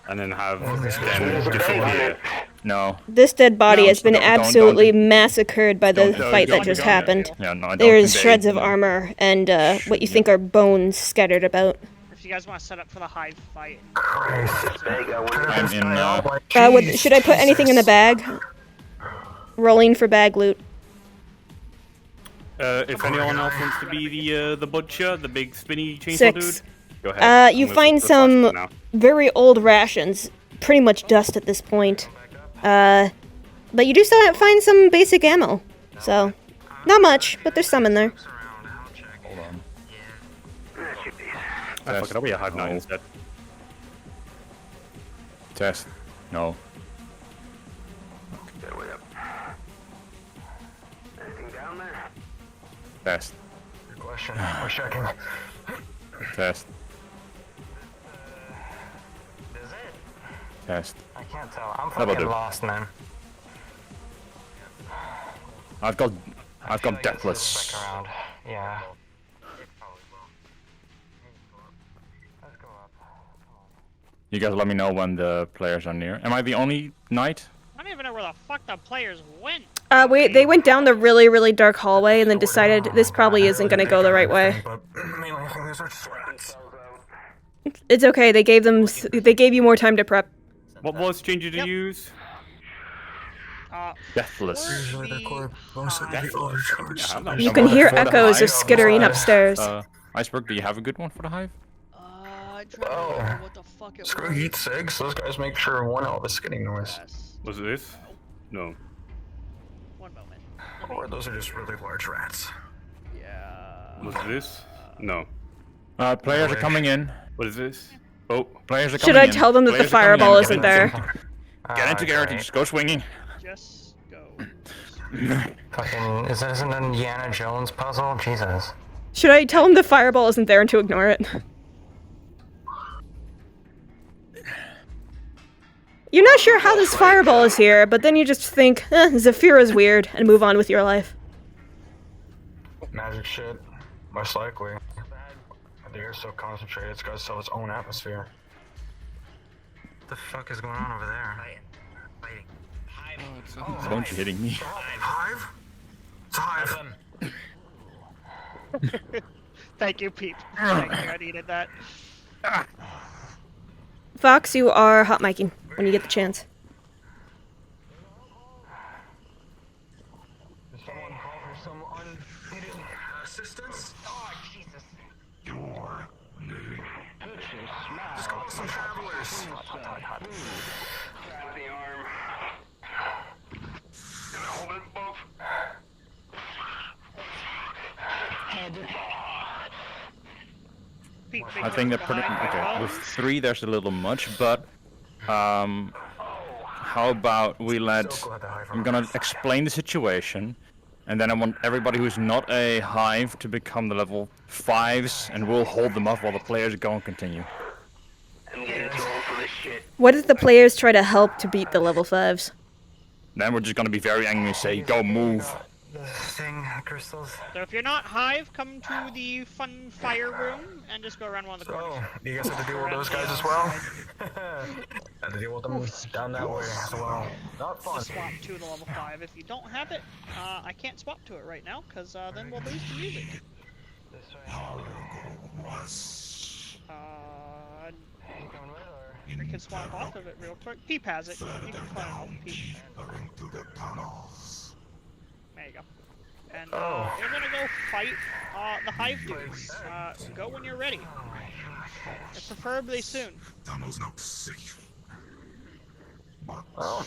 And then have them disappear. No. This dead body has been don't- absolutely massacred by the fight that just happened. Yeah, no, I don't There's think shreds they- of armor and what you think are bones scattered about. If you guys wanna set up for the hive fight... I'm in, Should I put anything in the bag? Rolling for bag loot. If anyone else wants to be the butcher, the big spinny chainsaw 6. dude, go ahead. You I'm gonna find put the flash some now. very old rations, pretty much dust at this point. But you do find some basic ammo. So, not much, but there's some in there. Hold on. I fuck it, I'll be a Hive 9 instead. Test. No. Test. Good question. We're checking. Test. Is it? Test. I can't tell. I'm That'll fucking do. lost, man. I've got I feel like this is Deathless. back around. Yeah. Let's go up. You guys let me know when the players are near. Am I the only knight? I don't even know where the fuck the players went. They went down the really, really dark hallway and then decided this probably isn't gonna go the right way. Mainly, I think these are just rats. It's okay. They gave you more time to prep. What voice changer to use? Deathless. Usually they're quite mostly overcharged. You can hear echoes of skittering upstairs. Iceberg, do you have a good one for the Hive? Oh, screw heat sigs. Those guys make sure one out of a skidding noise. Was it this? No. Or those are just really large rats. Was it this? No. Players are coming in. What is this? Oh. Players are coming Should I in. tell them that the Players are coming fireball in. isn't there? Get into Garrett, just go swinging. Just go. Fucking, isn't an Indiana Jones puzzle? Jesus. Should I tell them the fireball isn't there and to ignore it? You're not sure how this fireball is here, but then you just think, Zafira's weird, and move on with your life. Magic shit, most likely. The air's so concentrated, it's got its own atmosphere. What the fuck is going on over there? Don't you hitting me? Hive? It's a hive. Thank you, Pete. Thank you, I needed that. Fox, you are hot micing when you get the chance. Does someone call for some unneeded assistance? Oh, Jesus. Just call some travelers. Grab the arm. Hold it above. Head. I think they're pretty okay. With 3, there's a little much, but how about we let? I'm gonna explain the situation, and then I want everybody who's not a hive to become the level 5s, and we'll hold them up while the players go and continue. What if the players try to help to beat the level 5s? Then we're just gonna be very angry and say, "Go move." The thing, crystals. So if you're not Hive, come to the fun fire room and just go around one of the corners. Oh, you guys have to deal with those guys as well? Have to deal with them down that way as well. Not fun. Just swap to the level 5. If you don't have it, I can't swap to it right now, because then we'll lose the music. We can swap off of it real quick. Peep has it. You can find out Peep. There you go. And we're gonna go fight the Hive dudes. Go when you're ready. And preferably soon. Oh.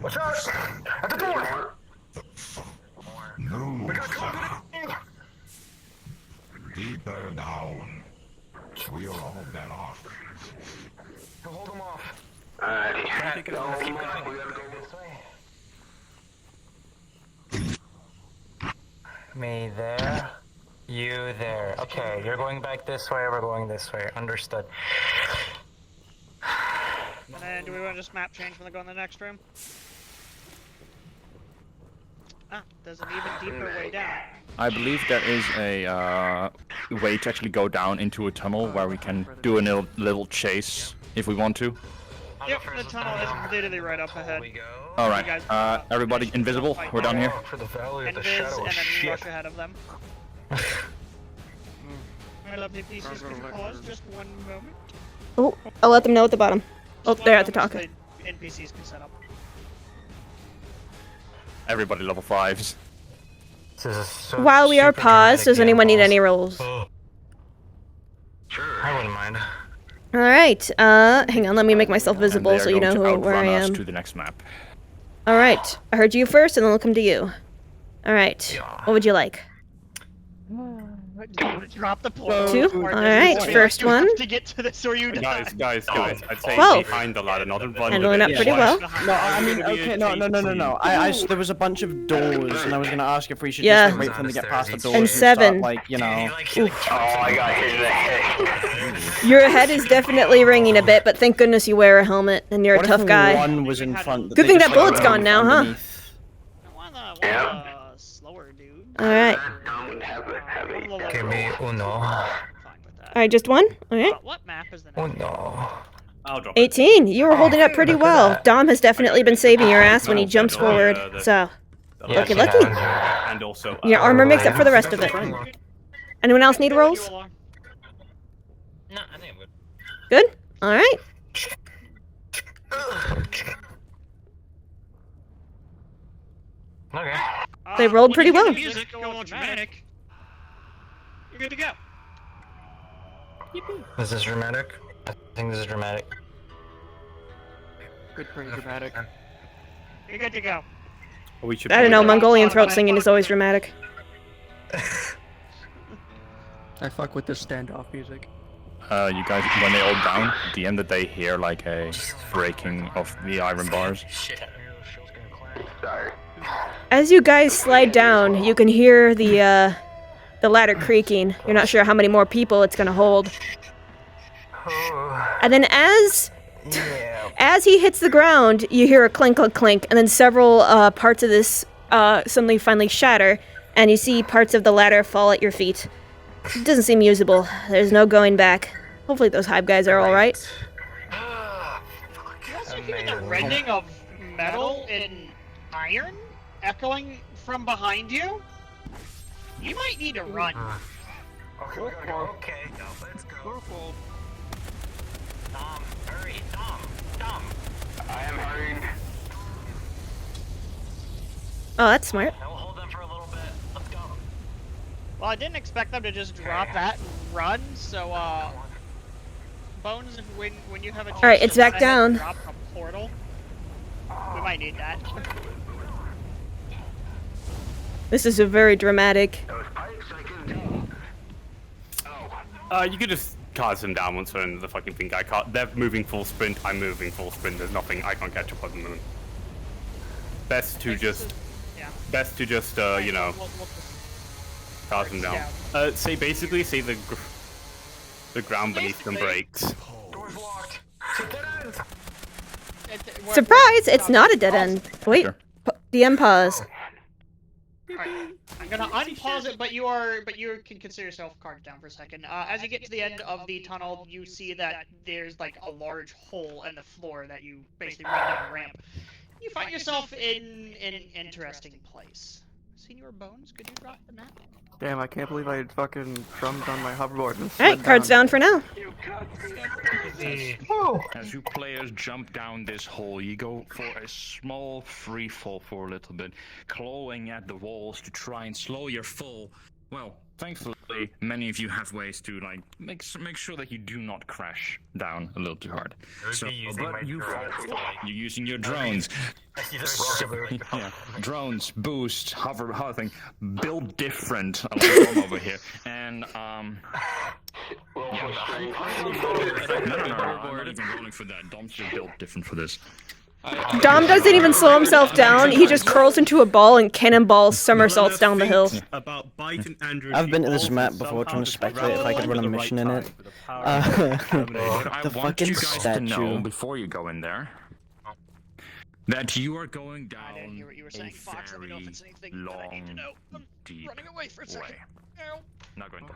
Watch out! At the door! We gotta come to Deeper down. We'll hold that off. the... Hold them off. Alrighty. Keep going. We gotta go this way. Me there. You there. Okay, you're going back this way, we're going this way. Understood. And then, do we want to just map change when they go in the next room? Ah, there's an even deeper way down. I believe there is a way to actually go down into a tunnel where we can do a little chase if we want to. Yep, the tunnel is literally right up ahead. All right, everybody invisible. We're down here. For the Valley of the Invis, Shadow and of then Shit. rush ahead of them. My lovely pieces, could you pause just one moment? Oh, I'll let them know at the bottom. Oh, Just they're one at the top. moment so the NPCs can set up. Everybody level 5s. This is a While we are super paused, does dramatic anyone need game, any rolls? Sure. I wouldn't mind. Alright, hang on, let me make myself visible And they are so you going know to where I outrun us am. to the next map. All right. I heard you first, and then we'll come to you. All right. What would you like? Drop the portal. 2? Alright, first you one. Have to get to this or you die. Guys, I'd say 12. behind the ladder, not in front Handling of it it. pretty well. No, I mean, okay, no. There was a bunch of doors, and I was gonna ask if we should Yeah. just like, wait for them to get past the doors And 7. start, like, you know. Oh, I got hit in the head. Your head is definitely ringing a bit, but thank goodness you wear a helmet, and you're What a tough if guy. one was in front? Good they thing just, that like, bullet's gone moved now, huh? underneath? Slower, dude. Alright. Give me uno. Alright, just 1? Alright. What map is the Uno. I'll drop it. 18. You were holding up pretty well. Dom has definitely been saving your ass when he jumps forward, so... Lucky, lucky. And also, Your armor makes up for the rest of it. Anyone else need rolls? No, I think I'm good. Good? Alright. Okay. They rolled pretty well. Music, go all dramatic. You're good to go. Is this dramatic? I think this is dramatic. Good, pretty dramatic. You're good to go. We should I don't know, Mongolian throat singing is always dramatic. I fuck with this standoff music. You guys, when they all down, at the end that they hear like a breaking of the iron bars. Sorry. As you guys slide down, you can hear the ladder creaking. You're not sure how many more people it's gonna hold. And then as he hits the ground, you hear a clink, clink, clink, and then several parts of this suddenly finally shatter, and you see parts of the ladder fall at your feet. It doesn't seem usable. There's no going back. Hopefully those hive guys are alright. You also hear the rending of metal and iron echoing from behind you. You might need to run. Okay, we gotta go. Okay, let's go. Dom, hurry, Dom. I am hurrying. Oh, that's smart. I will hold them for a little bit. Let's go. Well, I didn't expect them to just drop that and run, so Bones, when you have a chance Alright, it's to back run ahead and down. drop a portal, we might need that. This is a very dramatic. You could just cause them down once they're in the fucking thing. They're moving full sprint. I'm moving full sprint. There's nothing. I can't catch up on them. Best to just, you know, cause them down. Say the ground beneath them breaks. Door's locked. Surprise! It's not a dead end. Wait. DM pause. Alright, I'm gonna unpause it, but you can consider yourself carved down for a second. As you get to the end of the tunnel, you see that there's like a large hole in the floor that you basically run down a ramp. You find yourself in an interesting place. Senior Bones, could you drop the map? Damn, I can't believe I had fucking drummed on my hoverboard and Alright, cards down for now. As you players jump down this hole, you go for a small free fall for a little bit, clawing at the walls to try and slow your fall. Well, thankfully, many of you have ways to like make sure that you do not crash down a little too hard. So, but you're using your drones. Yeah, drones, boost, hovering, build different. I like Dom over here, and No, I'm not even rolling for that. Dom's just built different for this. Dom doesn't even slow himself down. He just curls into a ball and cannonballs somersaults down the hill. I've been to this map before trying to speculate if I could run a mission in it. The fucking you guys to know statue. before you go in there that you are going down I didn't hear what you were saying, Fox. Let me know if it's anything that I need to know. I'm deep running away for a second. Ow. Not going to.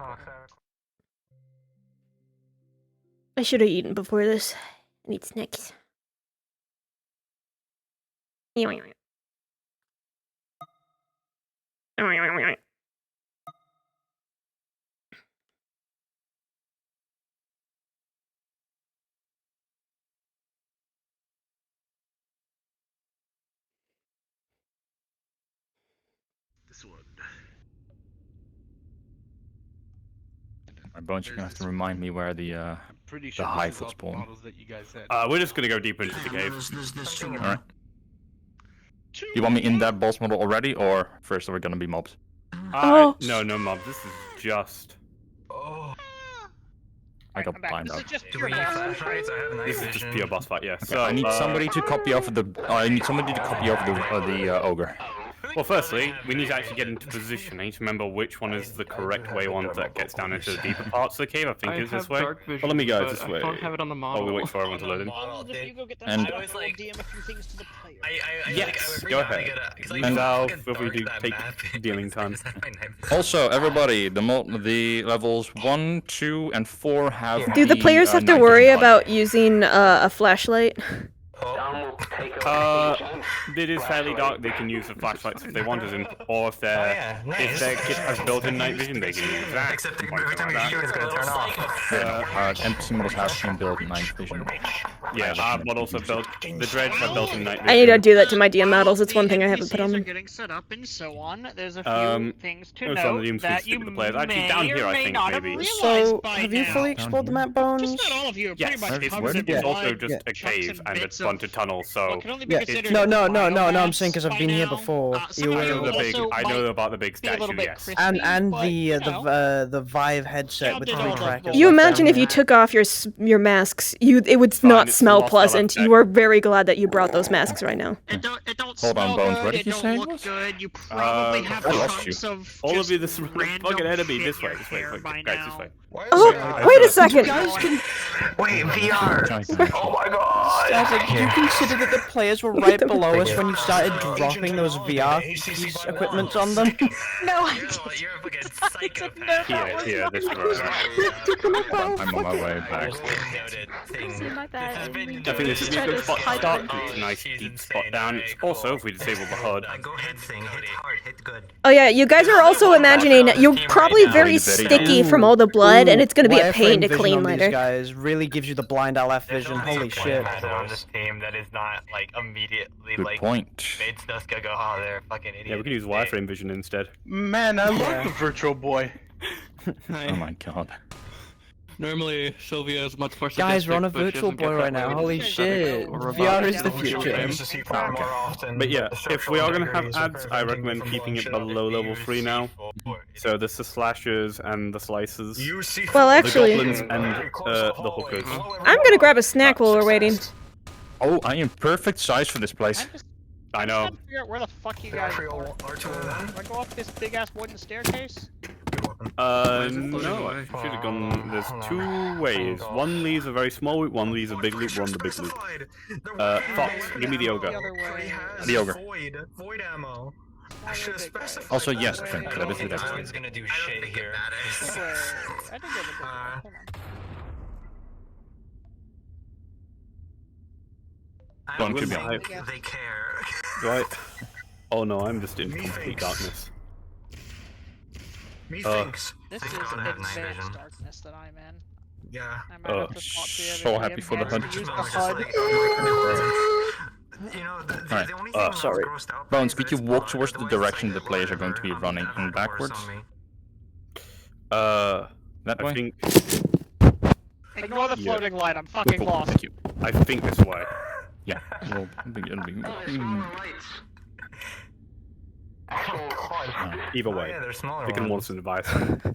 I should have eaten before this. I need snacks. My bones, you're gonna have to remind me where the hive will spawn. We're just gonna go deeper into the cave. Alright. You want me in that boss model already, or first are we gonna be mobs? Oh. No mobs. This is just. Oh. I got blind This out. is just Do pure we need boss. flashlights? I have night This is vision. just pure boss fight, yeah. Okay, So I need somebody to copy off the. I need somebody to copy off the ogre. Well, firstly, we need to actually get into position. I need to remember which one is the correct way one that gets down into the deeper parts of the cave. I think it's this way. Well, let me go this way. I don't have it on the model. Oh, we wait for everyone to load in. If you go get that And- stuff, I'll DM a few things to the player. Yes, go ahead. And I'll feel free to take dealing time. Also, everybody, the levels 1, 2, and 4 have. Do the players have to worry about using a flashlight? It is fairly dark. They can use the flashlights if they want, or if their kit has built-in night vision, they can use that. Except every time you shoot, it's gonna turn off. NPC models have built-in night vision. Yeah, our models have built. The Dredge have built-in night vision. I need to do that to my DM models. It's one thing I haven't put on NPCs are them. getting set up and so on. There's a few things to It was on note the that you the players. Actually, may down here, or I may think, not have maybe. realized So, by have you now. fully explored the map, Bones? Just about all of you are pretty Yes, much it's, covered in it's also blood, just a chunks cave and a bits bunch of tunnels, so... what can only be Yeah. considered No, biomass I'm saying because I've been here by now. before. Some You of you were- also I know about the big be a little statue, bit yes. crispy, And but, the Vive headset with the Counted all the trackers. balls. You left imagine down if you here. took off your masks, it would Fine, not it's smell lost pleasant. all You are very glad that you brought those masks right now. It don't Hold on, smell Bones, good, what did it you don't say it look was? good. You probably have I lost chunks you. of All of just you, this random fucking enemy, shit this way, in this way, your hair by guys, this now. way. Oh, wait a second. Wait, VR! Oh my god! Guys, like, did you consider that the players were right below us when you started dropping those VR equipment on them? No, You're a fucking psychopath. Here, this way. I'm on my way back. my bad. I think this is a good spot to start. It's a nice deep spot down. It's also, if we disable the HUD. Go hit thing, hit hard, hit good. Oh yeah, you guys are also imagining you're probably very sticky from all the blood, and it's gonna be a pain to clean These later. guys really gives you the blind LF vision. Holy shit! On this team that is not like immediately Good like point. made Snuska go, oh, they're fucking idiots. Yeah, we can use wireframe vision instead. Man, I love the Virtual Boy. Oh my god. Normally, Sylvia is much more Guys, we're on a sadistic, but she virtual doesn't get boy that right now. way. Holy She's shit! or VR is the about- future. But yeah, if we are going to have ads, I recommend keeping it below level 3 now. So there's the slashers and the slicers. Well, actually, the goblins and the hookers. I'm gonna grab a snack while we're waiting. Oh, I am perfect size for this place. I know. I'm trying to figure out where the fuck you guys are. Do I go up this big ass wooden staircase? No, I should have gone. There's 2 ways. One leaves a very small loop, one leaves a big loop, one the big loop. Fox, give me the ogre. The ogre. Void ammo. Also, yes, Trent, that is the No next one's gonna do shit here. I did go the big one. Hold on. One could be They alive. care. Right. Oh no, I'm just in complete darkness. Methinks. This They is gotta have night advanced vision. darkness that I'm in. Yeah. I might have to talk to the so other happy DM for the guys HUD. to use the Just HUD. You know, the Alright, only thing sorry. grossed out by Bones, is could that you it's walk blood, towards the otherwise direction it's the like players a are going to be vampire running having and a force backwards? on me. That I think... Ignore the Yeah. floating light, I'm fucking Cool, lost. thank you. I think this way. Yeah, well, it'll be... Either way, yeah, they're smaller we can ones. want some advice. Do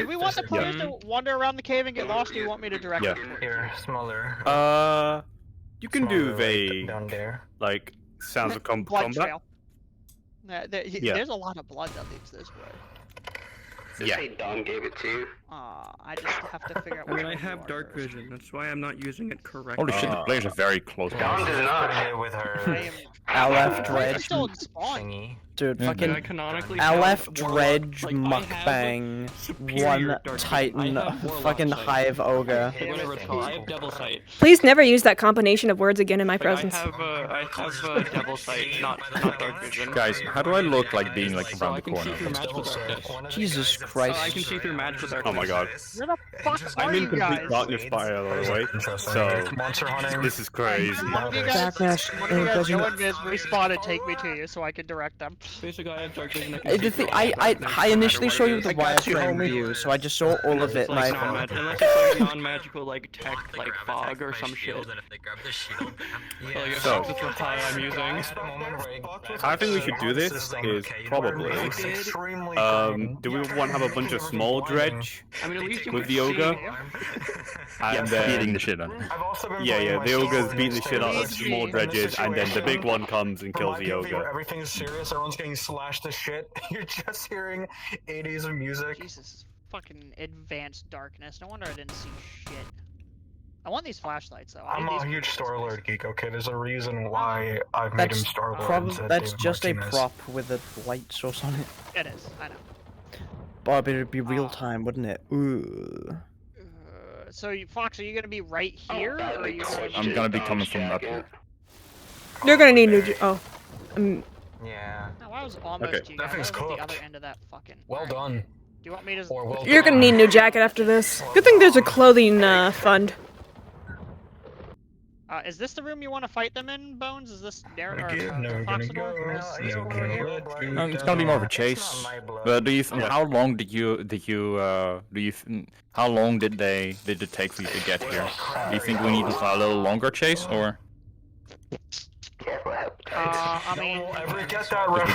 we want the players to wander around the cave and get lost, or do you want me to direct Yeah. them? Here, smaller. You can do Smaller, like, the, down there. like, sounds of Blood combat. trail. Yeah. There's a lot of blood that leads this way. Yeah. Don gave it to you. I just have to figure out I which mean, I one you have are dark first. vision. That's why I'm not using it correctly. Holy shit, the players are very close. Don does not. With her LF It's Dredge, still in spawn. thingy. dude, Yeah, fucking I canonically LF have Warlock, Dredge like, I have mukbang, superior one dark vision. Titan, I have Warlock fucking sight. hive ogre. Or whatever it's called. I have Devil Sight. Please never use that combination of words again in my Like, presence. I have Devil Sight, not dark vision. Guys, how do I look like being like So around I the can see corner? through magical darkness. Jesus So I Christ. can see through magical darkness. Oh my god. Where the fuck I'm are in you complete guys? darkness by the way, so Monster hunting. this is crazy. One of you guys, Darkness, one of you guys doesn't- go invis, respawn and take me to you so I can direct them. Basically, I have dark vision. I initially showed you the wireframe view, so I just saw all of it. Like My unless it's like non-magical, like tech, like fog or some shit. So, That's what I'm using. I think we should do this is probably, do we want to have a bunch of small dredge I mean, at least you with could the ogre? see. And then, beating the shit out of him. yeah, the ogre's beating the shit out of small dredges, and then the big one comes and kills the ogre. Everything's serious. Everyone's getting slashed to shit. You're just hearing 80s of music. Jesus, fucking advanced darkness. No wonder I didn't see shit. I want these flashlights though. I'm a huge Star-Lord geek, okay? There's a reason why I've made him Star-Lord. That's just a prop with a light source on it. It is, I know. But it'd be real time, wouldn't it? Ooh. So, Fox, are you gonna be right here? Or are you I'm gonna be coming from up here. You're gonna need new. Yeah. No, I was almost Okay. you That guys. thing's I was at the cooked. other end of that fucking. Well done. Do you want me to? Or well You're gonna need a new jacket after this. Good thing there's a clothing fund. Is this the room you want to fight them in, Bones? Is this Darren or It's It's gonna be more of a chase. But do you? How long did how long did it take for you to get here? Do you think we need a little longer chase, or? I mean, We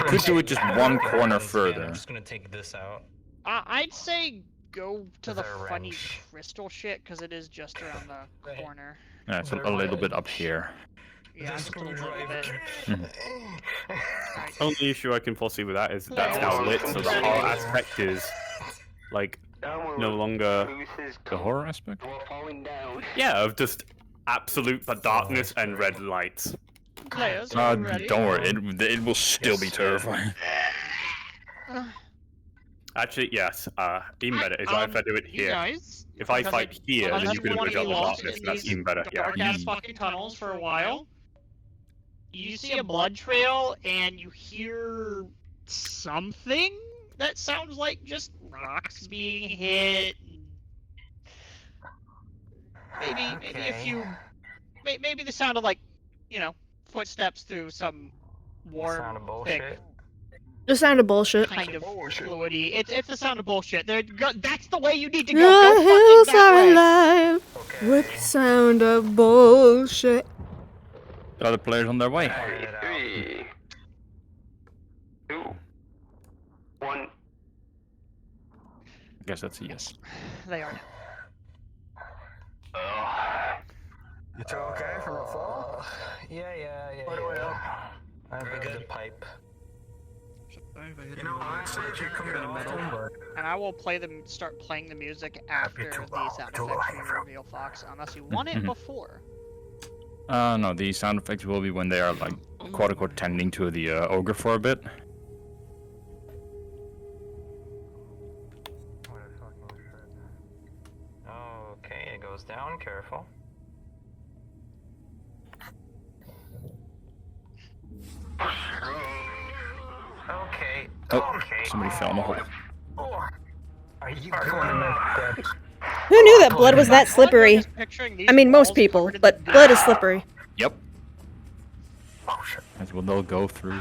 could do it just one corner further. I'm just gonna take this out. I'd say go to the funny crystal shit because it is just around the corner. Yeah, it's a little bit up here. Yeah, just a little bit. Only issue I can foresee with that is that's now lit, so the horror aspect is like no longer the horror aspect. Yeah, of just absolute darkness and red lights. Don't worry, it will still be terrifying. Actually, yes. Even better is if I do it here. Guys, if I fight here, then you can want image to out be the lost darkness. in That's these even better. Yeah. dark-ass fucking tunnels for a while. You see a blood trail, and you hear something that sounds like just rocks being hit. Maybe the sound of like, footsteps through some warm, thick, The sound of bullshit. kind of fluidy. It's the sound of bullshit. That's the way you need to The go. Go hills fucking that are way. alive with the sound of bullshit. The other players on their way. 3, 2, 1. I guess that's a yes. They are. You two okay from a fall? Yeah. I have a good pipe. You know, honestly, if you come down metal, And I will start playing the music after the sound effects you reveal, Fox, unless you want it before. No, the sound effects will be when they are like quote unquote tending to the ogre for a bit. Okay, it goes down. Careful. Okay. Oh, somebody fell in the hole. Are you going Who knew that blood was that slippery? I mean, most people, but blood is slippery. Yep. That's what they'll go through.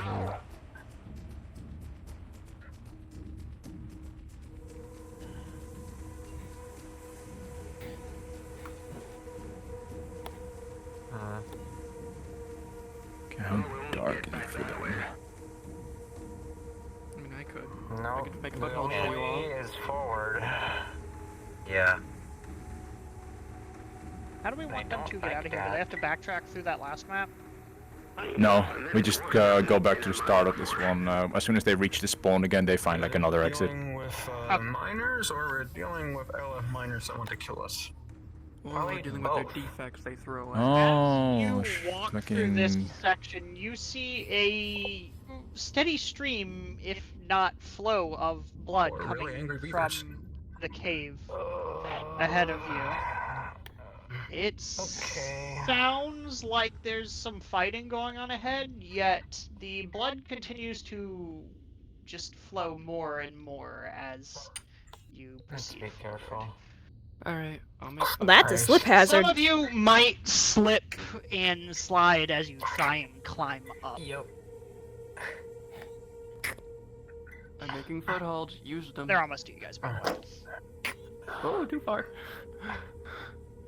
Okay, how dark is it for them? I mean, I could. No, I could make a the butthole enemy for you all. is forward. Yeah. How do we want them to get out of here? Do they have to backtrack through that last map? No, we just go back to the start of this one. As soon as they reach the spawn again, they find like another exit. Dealing with miners, or we're dealing with LF miners that want to kill us? Or we're dealing with their defects they throw at. Oh, As you walk through this section, you see a steady stream, if not flow, of blood Or a coming really angry bee from person. the cave ahead of you. It sounds like there's some fighting going on ahead, yet the blood continues to just flow more and more as you proceed. Be careful. Alright, I'll make Well, that's a slip hazard. Some of you might slip and slide as you try and climb up. Yep. I'm making footholds. Use them. They're almost to you guys, by the way. Oh, too far.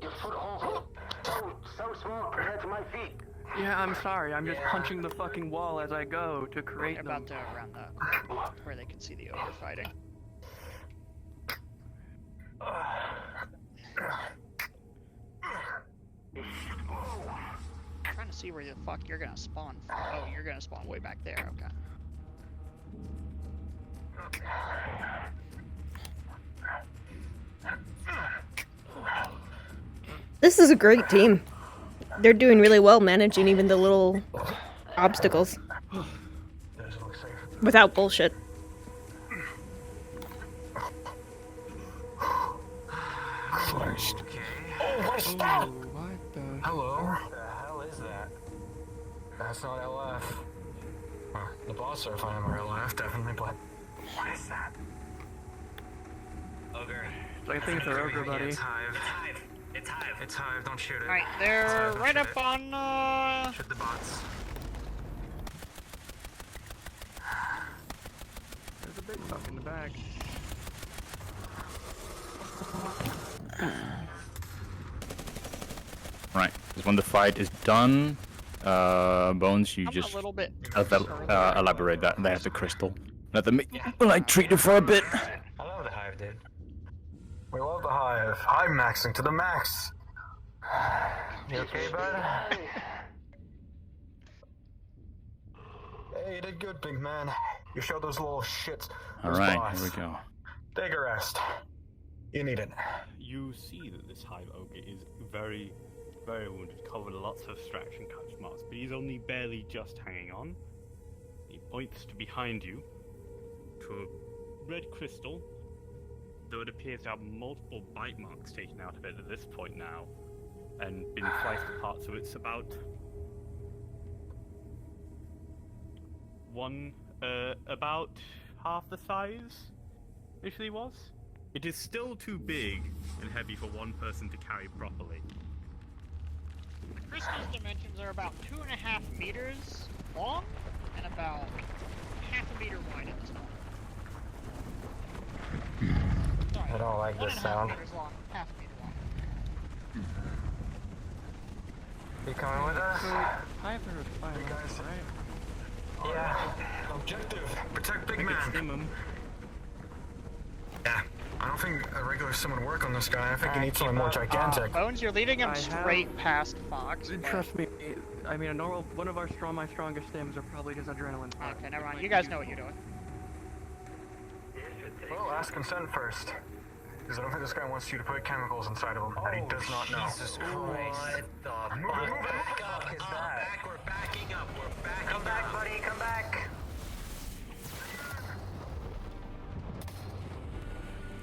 Your foothold so small compared to my feet. Yeah, I'm sorry. I'm just punching the fucking wall as I go to create They're them. about to round the where they can see the ogre fighting. I'm trying to see where the fuck you're gonna spawn from. Oh, you're gonna spawn way back there. Okay. This is a great team. They're doing really well managing even the little obstacles. Without bullshit. Christ. Oh, my stop! What the? Hello? What the hell is that? That's not LF. The boss are fine on LF, definitely, but what is that? Ogre. I think it's our ogre, buddy. It's Hive. It's Hive. It's Hive, don't shoot it. Alright, they're right up on, Shoot the bots. There's a big fuck in the back. Right. Because when the fight is done, Bones, you just a little bit elaborate that. They have the crystal. Let them like treat it for a bit. I love the Hive, dude. We love the Hive. Hive maxing to the max. You okay, bud? Hey, you did good, big man. You showed those little shits. Alright, here we go. Take a rest. You need it. You see that this Hive Ogre is very, very wounded, covered lots of extraction catch marks, but he's only barely just hanging on. He points to behind you, to a red crystal, though it appears to have multiple bite marks taken out of it at this point now, and been sliced apart, so it's about about half the size initially was. It is still too big and heavy for one person to carry properly. The crystal's dimensions are about 2.5 meters long and about half a meter wide at this point. Sorry, I don't like this 1.5 sound. meters long, half a meter wide. You coming with us? Hive are fine, right? Yeah. Objective. Protect big man. Stim him. Yeah. I don't think a regular sim would work on this guy. I think he needs something more gigantic. Bones, you're leading him I straight have- past Fox. but- Trust me, I mean, one of my strongest stims are probably his adrenaline. Okay, never mind. You guys know what you're doing. Well, ask consent first. Because I don't think this guy wants you to put chemicals inside of him that he does not know. Jesus Christ. What the fuck is that? We're backing up. We're backing up. Come back, buddy. Come back.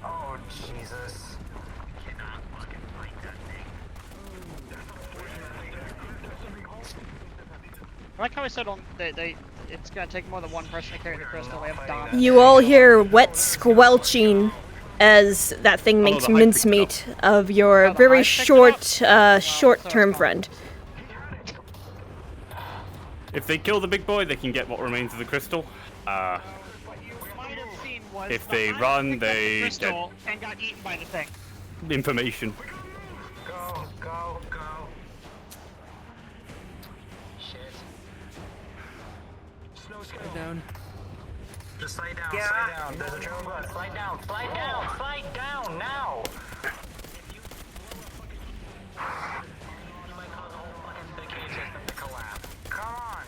Oh, Jesus. I cannot fucking fight that thing. I like how I said it's gonna take more than one person to carry the crystal. We have Dom. You all hear wet squelching as that thing makes mincemeat of your very short-term friend. If they kill the big boy, they can get what remains of the crystal. If they run, they get Crystal and got eaten by the thing. information. Go, go, go. Shit. Slide down. Just slide down, slide down. There's a trail of blood. Slide down, slide down, slide down now. If you might cause the whole fucking the cage system to collapse. Come on.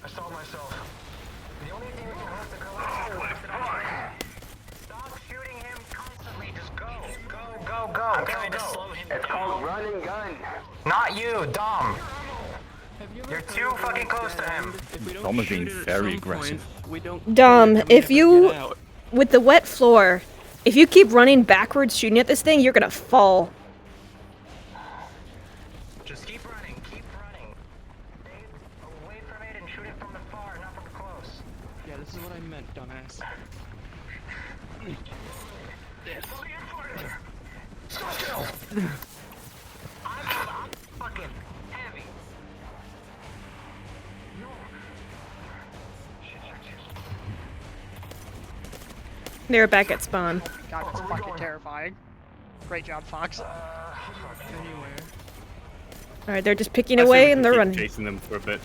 I saw myself. The only thing we can hope to collapse. Stop shooting him constantly. Just go, go, go, go. I'm trying to slow him down. It's called run and gun. Not you, Dom. You're too fucking close to him. Dom is being very aggressive. Dom, if you, with the wet floor, if you keep running backwards shooting at this thing, you're gonna fall. Just keep running, keep running. Stay away from it and shoot it from the far, not from the close. Yeah, this is what I meant, dumbass. I'm fucking heavy. They're back at spawn. Oh my god, that's fucking terrifying. Great job, Fox. Alright, they're just picking I say away we and can they're keep running. chasing them for a bit.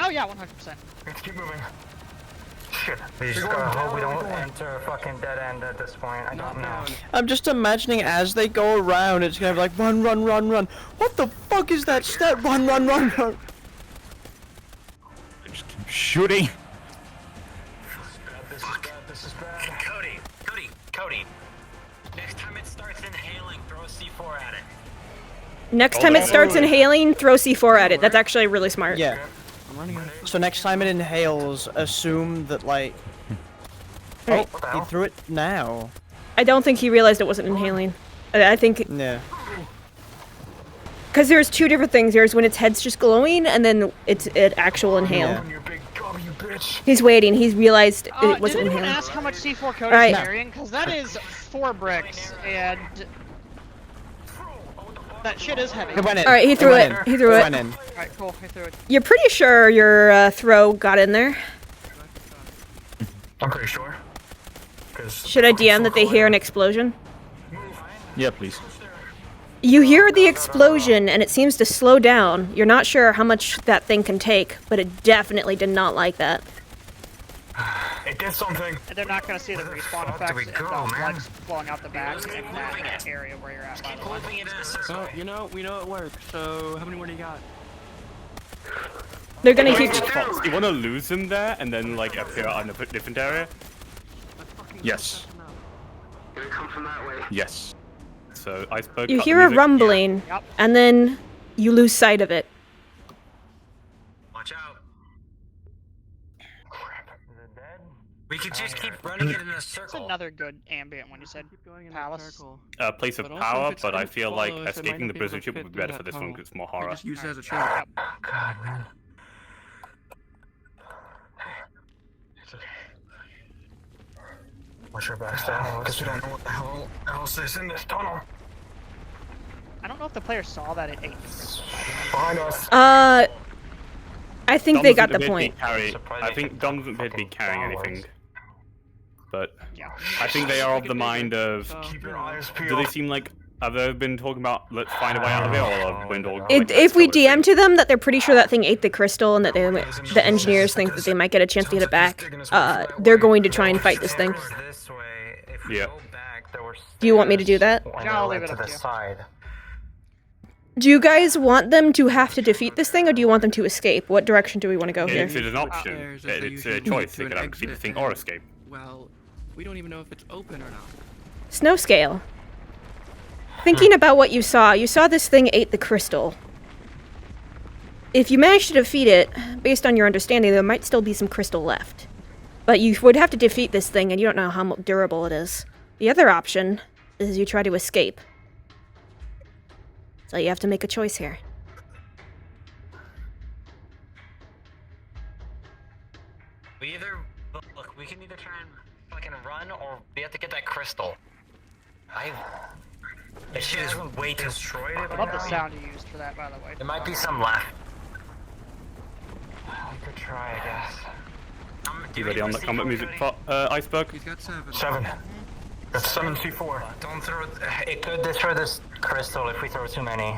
Oh yeah, 100%. Let's keep moving. Shit. We just gotta hope we don't enter a fucking dead end at this point. I don't know. I'm just imagining as they go around, it's gonna be like run, run, run, run. What the fuck is that stat? Run, run, run, run. Just keep shooting. This is bad. Cody. Next time it starts inhaling, throw a C4 at it. Next time it starts inhaling, throw C4 at it. That's actually really smart. Yeah. So next time it inhales, assume that like. Right. Oh, he threw it now. I don't think he realized it wasn't inhaling. I think. Yeah. Because there's two different things. There's when its head's just glowing, and then it's an actual inhale. Yeah. He's waiting. He's realized it wasn't did anyone inhaling. ask how much C4 Cody's Alright. carrying? Because that is 4 bricks, and that shit is heavy. It went in. Alright, he threw it. went in. He threw it. Went in. Alright, cool. I threw it. You're pretty sure your throw got in there. I'm pretty sure. Should I DM that they hear an explosion? Yeah, please. You hear the explosion, and it seems to slow down. You're not sure how much that thing can take, but it definitely did not like that. It did something. And they're not going to see the respawn fuck do we effects and go, the man? blood flowing out the back in that area where you're at, by the way. So, you know, we know it works, so how many more do you got? They're gonna keep. Fox, you want to lose them there and then like appear on a different area? Yes. Gonna come from that way. Yes. So iceberg. You cut the hear a music. rumbling, Yep. and then you lose sight of it. Watch out. We could just keep running it in a That's circle. another good ambient when you said palace. Place of But also, power, if it's but I gonna feel like follow us, it might escaping not the be able to prison ship fit would be through better that for this one tunnel. because it's more We horror. just use it as a Yep. trap. God, man. It's okay. Watch your back, Stan, because we don't know what the hell else is in this tunnel. I don't know if the player saw that it ate. Behind us. I think Dom they doesn't got the appear to be point. I think Dom doesn't appear to be carrying anything. But Yeah. I think they are of the mind of. Keep your eyes Do they peeled. seem like have they been talking about let's find a way out of here or have been talking If we DM to them that they're pretty sure that thing ate the crystal and that the engineers think that they might get a chance to get it back, they're going to try and fight this thing. This way, if we Yeah. go back, there were Do you want me to do that? when No, I'll they leave went it to up the to you. side. Do you guys want them to have to defeat this thing, or do you want them to escape? What direction do we want to go here? It's an option. Upstairs, as they It's a usually choice. do They to could an either defeat the exit, thing or and, escape. Well, we don't even know if it's open or not. Snow scale. Thinking about what you saw this thing ate the crystal. If you manage to defeat it, based on your understanding, there might still be some crystal left. But you would have to defeat this thing, and you don't know how durable it is. The other option is you try to escape. So you have to make a choice here. We either look, we can either try and fucking run, or we have to get that crystal. That shit is way too destroyed. I love the sound you used for that, by the way. There might be some left. We could try, I guess. You ready on the combat music, iceberg? He's got 7. 7. That's 7 C4. Don't throw it. It could destroy this crystal if we throw too many.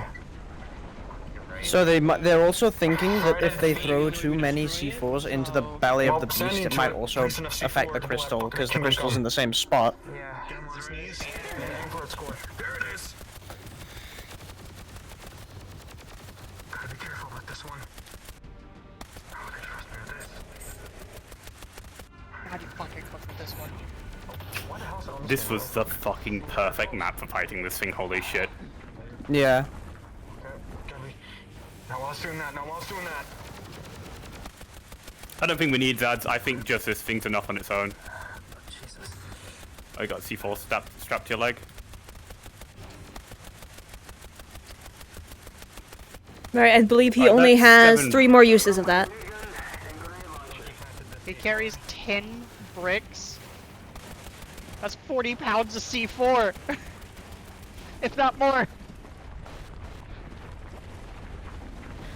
So they're also thinking that if they throw too many C4s into the belly of the beast, it might also affect the crystal, because the crystal's in the same spot. Yeah. There it is. Gotta be careful with this one. Oh, they trust me with this. How'd you fucking cook with this one? What the hell's on This was the fucking perfect map for fighting this thing. Holy shit! Yeah. Gotta be. Now while I was doing that, I don't think we need Zads. I think just this thing's enough on its own. Jesus. I got C4 strapped to your leg. Alright, I believe he Alright, only that's has 7. 3 more uses of that. He carries 10 bricks. That's 40 pounds of C4. If not more.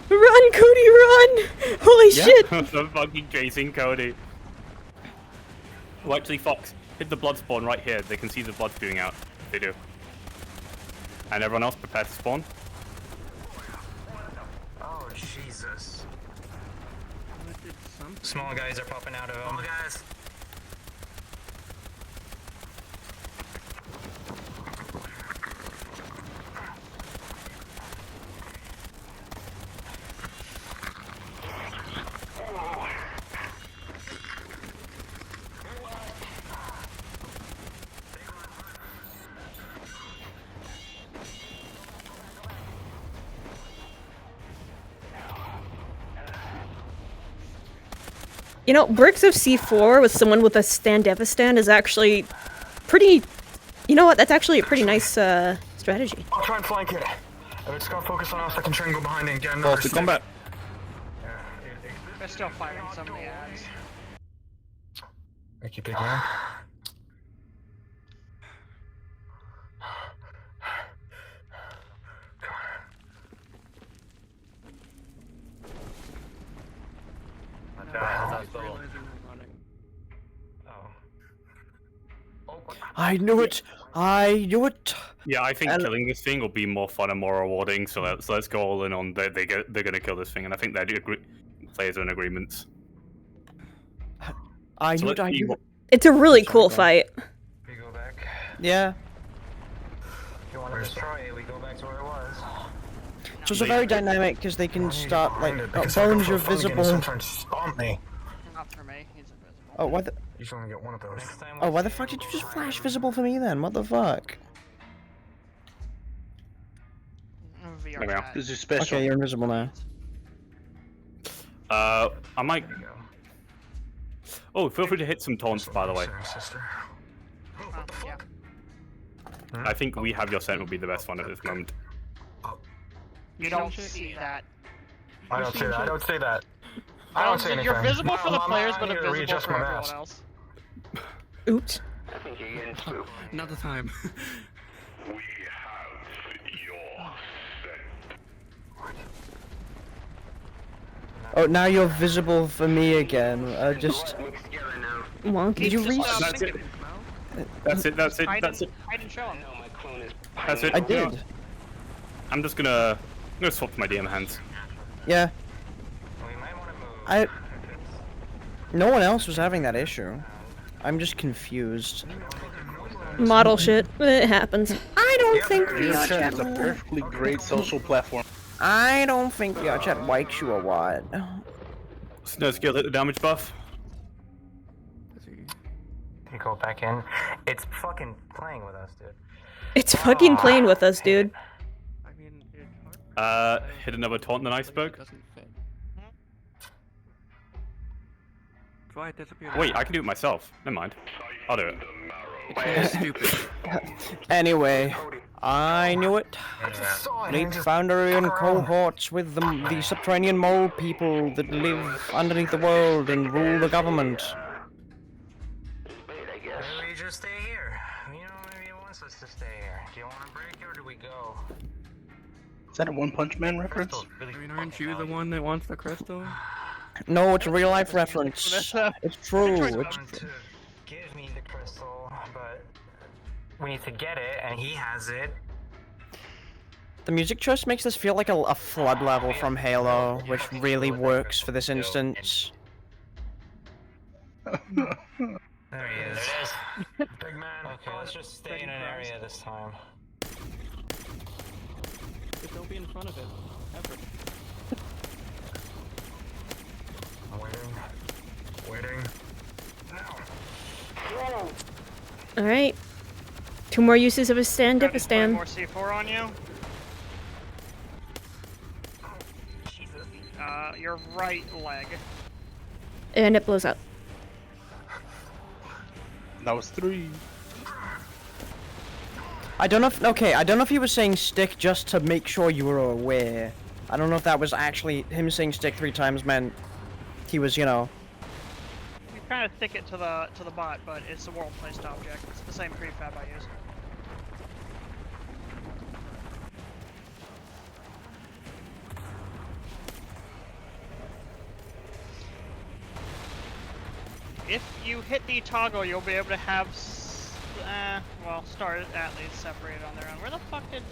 Run, Cody, run! Holy shit! I'm fucking chasing Cody. Well, actually, Fox, hit the blood spawn right here. They can see the blood spewing out. They do. And everyone else prepare to spawn. Oh, Jesus. Small guys are popping out of them. Small guys. You know, Bricks of C4 with someone with a stand-devastand is actually pretty... You know what? That's actually a pretty nice strategy. I'll try and flank it. If it's gonna focus on us, I can try and go behind it and get another Close to stick. combat. They're still firing some of the ads. Thank you, big man. I knew it! I knew it! Yeah, I think killing this thing will be more fun and more rewarding. So let's go all in on they're gonna kill this thing, and I think they're players are in agreements. I knew it. It's a really cool fight. We go back. Yeah. If you want to destroy it, we go back to where it was. So it's a very dynamic because they can start like bones are visible. Stomp me. Not for me. He's invisible. Oh, why the? You should only get one of those. Oh, why the fuck did you just flash visible for me then? What the fuck? VR There we chat. This is special. Okay, you're invisible now. I might. Oh, feel free to hit some taunts, by the way. Yeah. I think we have your scent will be the best one at this moment. You don't see that. I don't say that. I don't say that. I don't say anything. You're visible for the players, but I need to invisible readjust for my everyone mask. else. Oops. I think you're getting spooked. Not the time. We have your Oh, now you're visible for me again. Just. Wonky. Did you reach? That's it. That's it. That's it. That's it. I didn't show him. That's it. I did. I'm just gonna swap to my DM hands. Yeah. No one else was having that issue. I'm just confused. Model shit. It happens. I don't think VR chat is a VR perfectly great social platform. I don't think VR chat likes you or what. Snow skill hit the damage buff. You go back in. It's fucking playing with us, dude. It's fucking playing with us, dude. Hit another taunt in an iceberg. Wait, I can do it myself. Never mind. I'll do it. It's stupid. Anyway, I knew it. Lead boundary and cohorts with the subterranean mole people that live underneath the world and rule the government. Maybe we just stay here. You know, maybe he wants us to stay here. Do you want to break or do we go? Is that a One Punch Man reference? I mean, aren't you the one that wants the crystal? No, it's a real life reference. It's true. He's going to give me the crystal, but we need to get it, and he has it. The music choice makes this feel like a flood level from Halo, which really works for this instance. There he is. Big man. Okay, let's just stay in an area this time. Just don't be in front of it. Ever. I'm waiting. Waiting. Alright. 2 more uses of a stand Got any stand. more C4 on you? Your right leg. And it blows up. That was 3. I don't know if, okay, I don't know if he was saying stick just to make sure you were aware. I don't know if that was actually him saying stick 3 times meant he was, you know. You kind of stick it to the bot, but it's a world-placed object. It's the same prefab I use. if you hit the toggle, you'll be able to have, well, stars at least separated on their own. Where the fuck did?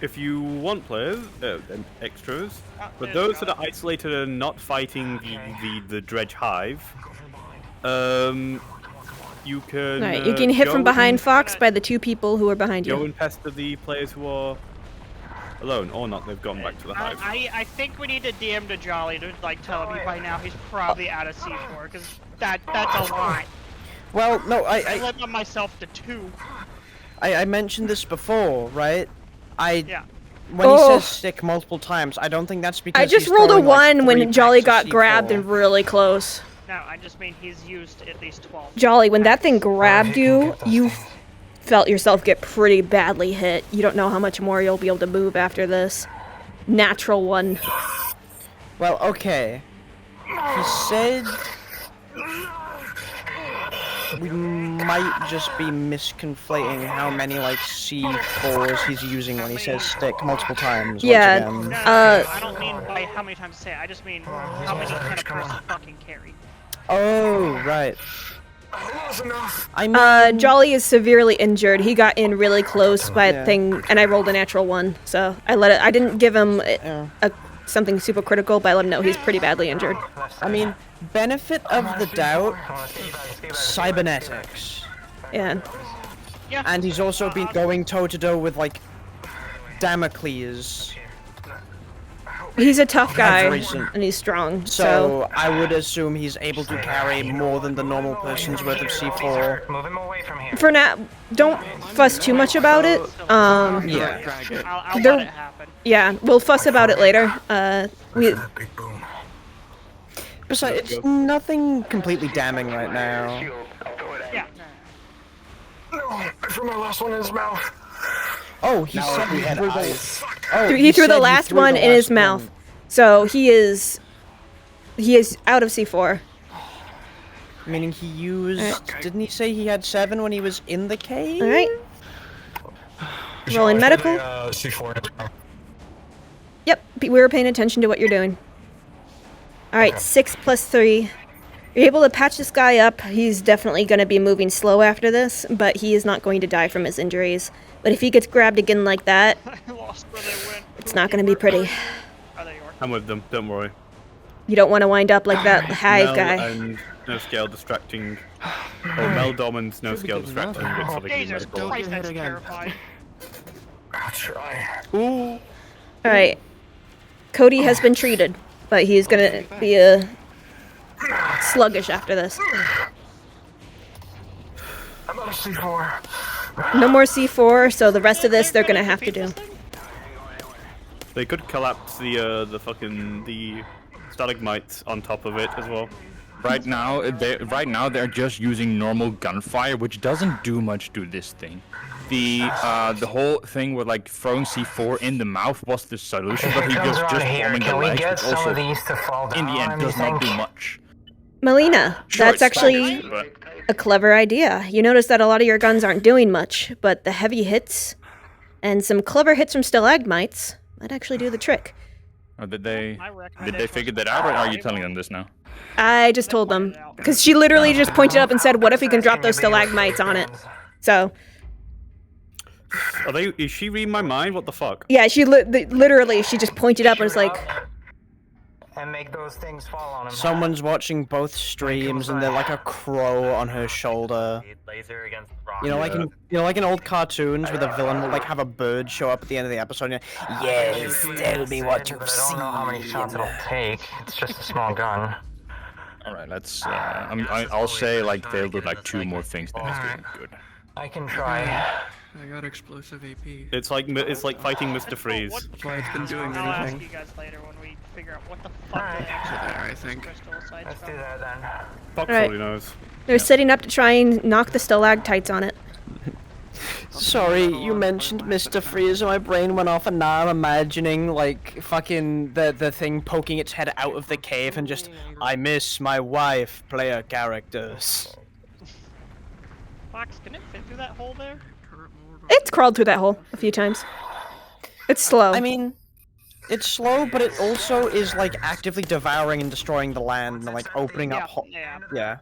If you want players, and extras, but there's those Jolly. that are isolated and not fighting the Dredge Hive, you can. Alright, you can hit from go behind and- Fox by the 2 people who are behind Go you. and pester the players who are alone or not. They've gone back to the hive. I think we need to DM to Jolly to like tell him by now he's probably out of C4 because that's a lot. Well, no, I limit myself to 2. I mentioned this before, right? Yeah. When he Oh. says stick multiple times, I don't think that's because I just he's rolled a throwing, like, 1 when 3 Jolly packs got of grabbed C4. and really close. No, I just mean he's used at least 12. Jolly, when that thing grabbed you, you felt yourself get pretty badly hit. You don't know how much more you'll be able to move after this. Natural 1. Well, okay. He said we might just be misconflating how many like C4s he's using when he says stick multiple times. Yeah, Once again. I don't mean by how many times to say it. I just mean how many can a person fucking carry. Oh, right. I mean, Jolly is severely injured. He got in really close by a Yeah. thing, and I rolled a natural 1. So I let it. I didn't give him something super critical, but I let him know he's pretty badly injured. I mean, benefit of the doubt, cybernetics. Yeah. And he's also been going toe-to-toe with, like, Damocles. He's a tough guy, Recent. and he's strong. So I would assume he's able to carry more than the normal person's worth of C4. Move him away from here. For now, don't fuss too much about it. Yeah. I'll There- let it happen. Yeah, we'll fuss about it later. Besides, it's nothing completely damning right now. Yeah. Threw my last one in his mouth. Oh, he said we had threw the- eyes. Oh, he threw the said last threw one the in his last mouth. one. So he is out of C4. Meaning he used... Didn't he say he had 7 when he was in the cave? Alright. Rolling medical. C4. Yep, we were paying attention to what you're doing. Alright, 6 plus 3. You're able to patch this guy up. He's definitely going to be moving slow after this, but he is not going to die from his injuries. But if he gets grabbed again like that, it's not going to be pretty. I'm with them. Don't worry. You don't want to wind up like that hive Mel guy. and no scale distracting. Or Mel Dom and no scale distracting. Bit so they can Jesus medical. Christ, that's terrifying. I'll try. Ooh. Alright. Cody has been treated, but he's going to be sluggish after this. I'm out of C4. No more C4, so the rest of this they're going to have to do. They could collapse the stalagmites on top of it as well. Right now, they're just using normal gunfire, which doesn't do much to this thing. The whole thing with like throwing C4 in the mouth was the solution, but he Comes just around here. bombing the Can we legs, get which some also of these to fall down? in the end does not do much. Melina, Sure, that's it's actually fine, but- a clever idea. You notice that a lot of your guns aren't doing much, but the heavy hits and some clever hits from stalagmites might actually do the trick. Or did they figure that out, or are you telling them this now? I just told them, because she literally just pointed up and said, what if we can drop those stalagmites on it? So, Is she reading my mind? What the fuck? yeah, she literally, she just pointed up and was like, And make those things fall on him. Someone's watching both streams and they're like a crow on her shoulder. Laser against the rock. You know, like in old cartoons where the villain will like have a bird show up at the end of the episode. And you're, yes, tell me what you've But I don't know how many shots it'll take. It's just a small gun. All right, let's. I'll say like they'll do like 2 more things. Then it's doing good. I can try. I got explosive AP. It's like fighting Mr. Freeze. That's why it's been doing I'll ask anything. you guys later when we figure out what the fuck the There, I think. Let's do that then. Fox Alright. already knows. they're setting up to try and knock the stalactites on it. Sorry, you mentioned Mr. Freeze, and my brain went off, and now I'm imagining, like, fucking the thing poking its head out of the cave and just, I miss my wife player characters. Fox, can it fit through that hole there? It's crawled through that hole a few times. It's slow. I mean, It's slow, but it also is like actively devouring and destroying the land and like opening up. Yeah.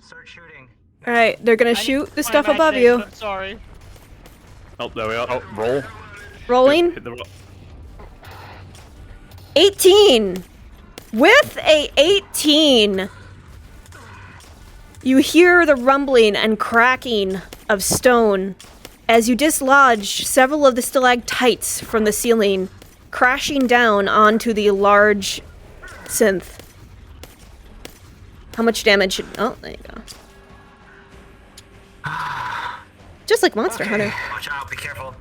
Start shooting. All right, they're gonna shoot the stuff above you. I'm sorry. Oh, there we are. Oh, roll. Rolling. Hit the roll. 18. With a 18, you hear the rumbling and cracking of stone as you dislodge several of the stalactites from the ceiling, crashing down onto the large synth. How much damage? Oh, there you go. Just like Monster Hunter. Watch out, be careful.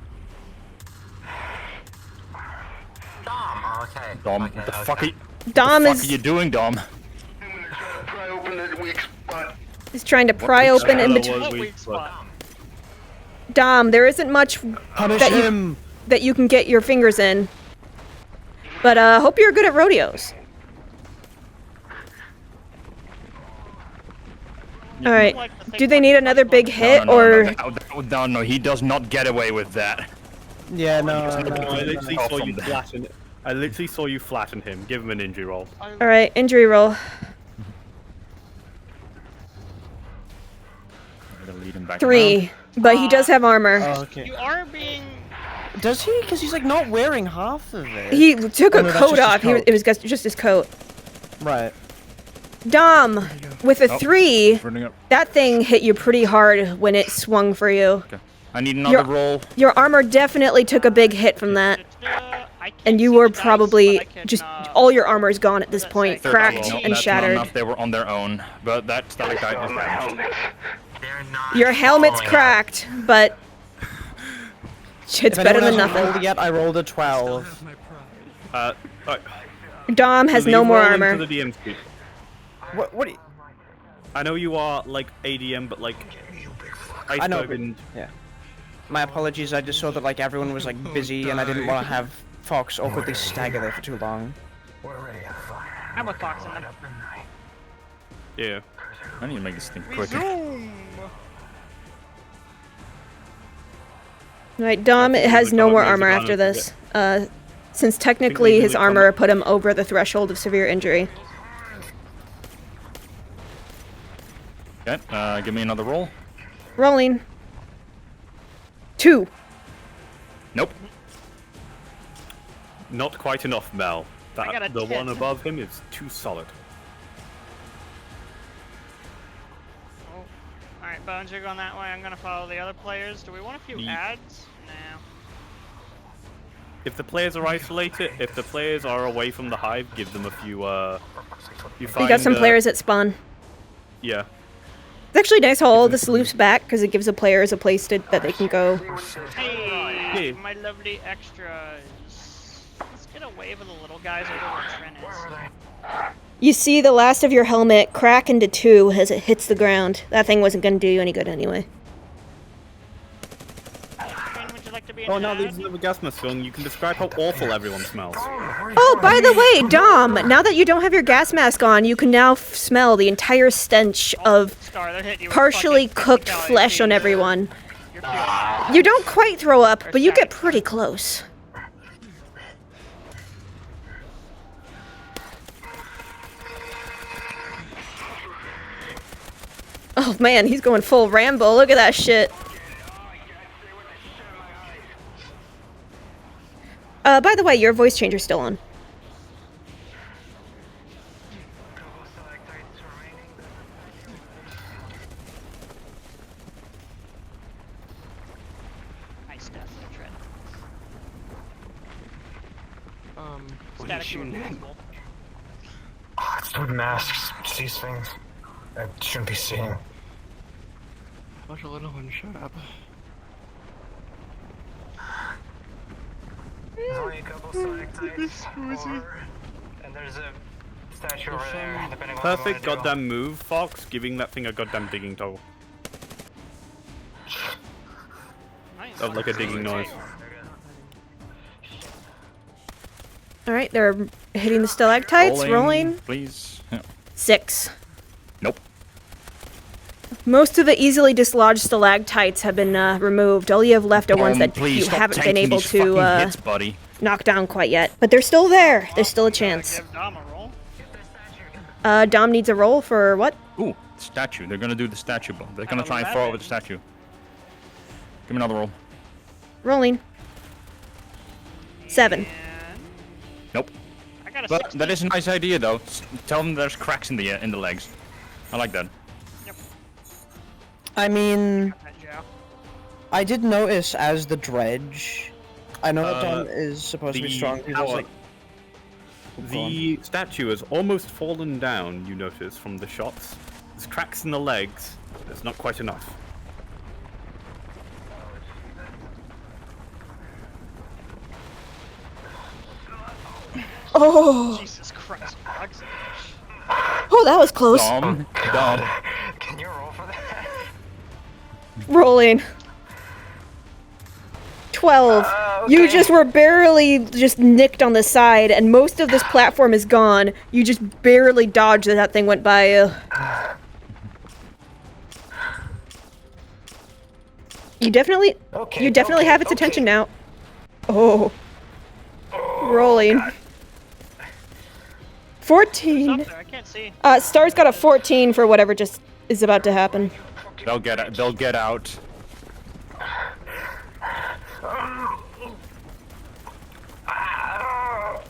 Dom, okay. Dom, okay, what the okay. fuck are you? Dom what the is- fuck are you doing, Dom? He's trying to pry open in between. Dom, there isn't much that you can get your fingers in. But hope you're good at rodeos. All right. Do they need another big hit No, he does not get away with that. Yeah, no. I literally saw you flatten. I literally saw you flatten him. Give him an injury roll. All right, injury roll. Lead him back 3, but he does have armor. Oh, okay. You are being. Does he? Because he's like not wearing half of it. He took Oh, a no, that's coat just his off. coat. It was just his coat. Right. Dom, with a Oh, 3, running up. that thing hit you pretty hard when it swung for you. Okay. I need another roll. Your armor definitely took a big hit from that. And you were probably just all your armor is gone at this point, cracked No, and that's shattered. Not enough. They were on their own, but that stalactite was damaged. Your helmet's cracked, but it's If better than anyone hasn't nothing. rolled yet, I rolled a 12. Dom has Will no you more roll armor. into the DM suite? What? I know you are like ADM, but like I know. Iceberg and Yeah. My apologies. I just saw that like everyone was like busy, and I didn't want to have Fox awkwardly stagger there for too long. I'm with Fox in them. yeah. I need to make this thing quicker. Right, Dom has no more armor after this. Since technically his armor put him over the threshold of severe injury. Okay, give me another roll. Rolling. 2. Nope. Not quite enough, Mel. I got a The 10. one above him is too solid. Alright, Bones, you're going that way. I'm gonna follow the other players. Do we want a few ads? No. If the players are isolated, if the players are away from the hive, give them a few. You got some players at spawn. Yeah. It's actually nice how all this loops back because it gives the players a place that they can go. Hey, my lovely extras. Let's get a wave of the little guys over where Trent is. You see the last of your helmet crack into 2 as it hits the ground. That thing wasn't going to do you any good anyway. Oh no, there's another gas mask song. You can describe how awful everyone smells. Oh, by the way, Dom, now that you don't have your gas mask on, you can now smell the entire stench of partially cooked flesh on everyone. You don't quite throw up, but you get pretty close. Oh man, he's going full Rambo. Look at that shit. By the way, your voice changer's still on. Nice death, Trent. What are you shooting at? It's with masks. It's these things. I shouldn't be seeing. What a little one, shut up. There's only a couple stalactites, and there's a statue over there, depending on what you Perfect want to do. goddamn move, Fox, giving that thing a goddamn digging tool. Of like a digging noise. Alright, they're hitting the stalactites, rolling. Please. Yeah. 6. Nope. Most of the easily dislodged stalactites have been removed. All you have left are ones that Please you stop haven't been tanking able these to fucking hits, buddy. knocked down quite yet, but they're still there. There's still a chance. Give Dom a roll. Dom needs a roll for what? Ooh, statue. They're gonna do the statue bomb. They're gonna An try and throw it 11. with the statue. Give me another roll. Rolling. 7. Nope. I got a But 16. that is a nice idea, though. Tell them there's cracks in the legs. I like that. I mean, Joe. I did notice as the dredge. I know that Dom Uh, is supposed to be the strong. He was tower- like, The statue has almost fallen down, you notice, from the shots. There's cracks in the legs. It's not quite enough. Oh! Jesus Christ, bugs. Oh, that was close. Dom. Can you roll for that? Rolling. 12. You just were barely just nicked on the side, and most of this platform is gone. You just barely dodged that thing went by you. You definitely have its attention now. Oh. Rolling. 14. I can't see. Star's got a 14 for whatever just is about to happen. They'll get out. They'll get out.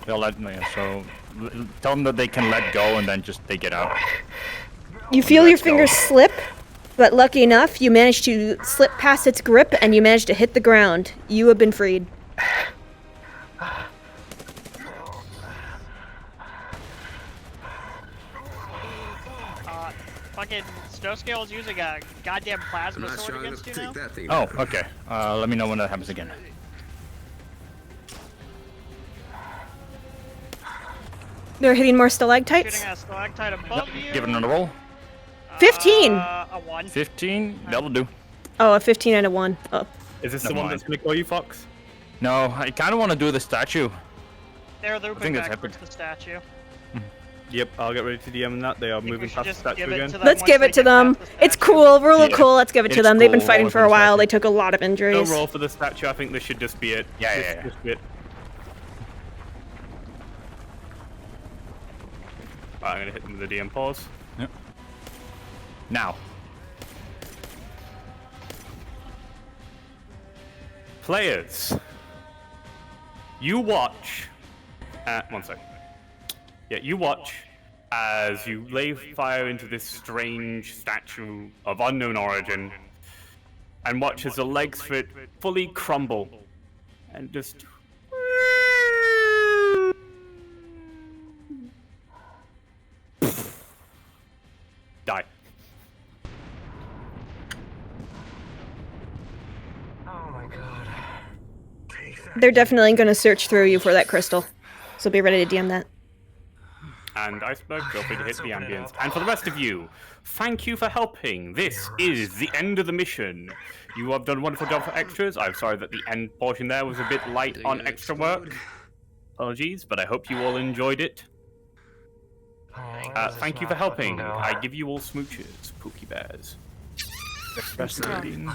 They'll let me. So tell them that they can let go, and then just they get out. You feel your fingers slip, but lucky enough, you manage to slip past its grip and you manage to hit the ground. You have been freed. Fucking Snowscale's using a goddamn plasma not sword strong enough against to you take now? that thing. Oh, okay. Let me know when that happens again. They're hitting more stalactites. Shooting a stalactite above you. Give it another roll. 15! A 1. 15. That'll do. Oh, a 15 and a 1. Oh. Is this Never the one mind. that's gonna kill you, Fox? No, I kind of want to do the statue. They're think looping that's back happened. towards the statue. Yep, I'll get ready to DM on that. They are we moving should past the just statue give it again. to them Let's once give they it to get them. past the It's statue. cool. Real Yeah. cool. Let's give it to It's them. They've been cool. fighting Roll for a for the while. They statue. took a lot of No injuries. roll for the statue. I think this should just be it. Yeah, This- yeah, yeah. Just be it. Alright, I'm gonna hit them with the DM pause. Yep. Now. Players, you watch. One sec. Yeah, you watch as you lay fire into this strange statue of unknown origin, and watch as the legs for it fully crumble and just. Die. Oh my god. They're definitely going to search through you for that crystal. So be ready to DM that. And Iceberg, feel free to hit the ambience. And for the rest of you, thank you for helping. This is the end of the mission. You have done a wonderful job for extras. I'm sorry that the end portion there was a bit light on extra work. Apologies, but I hope you all enjoyed it. Thank you for helping. I give you all smooches, Pookie Bears. Best reading.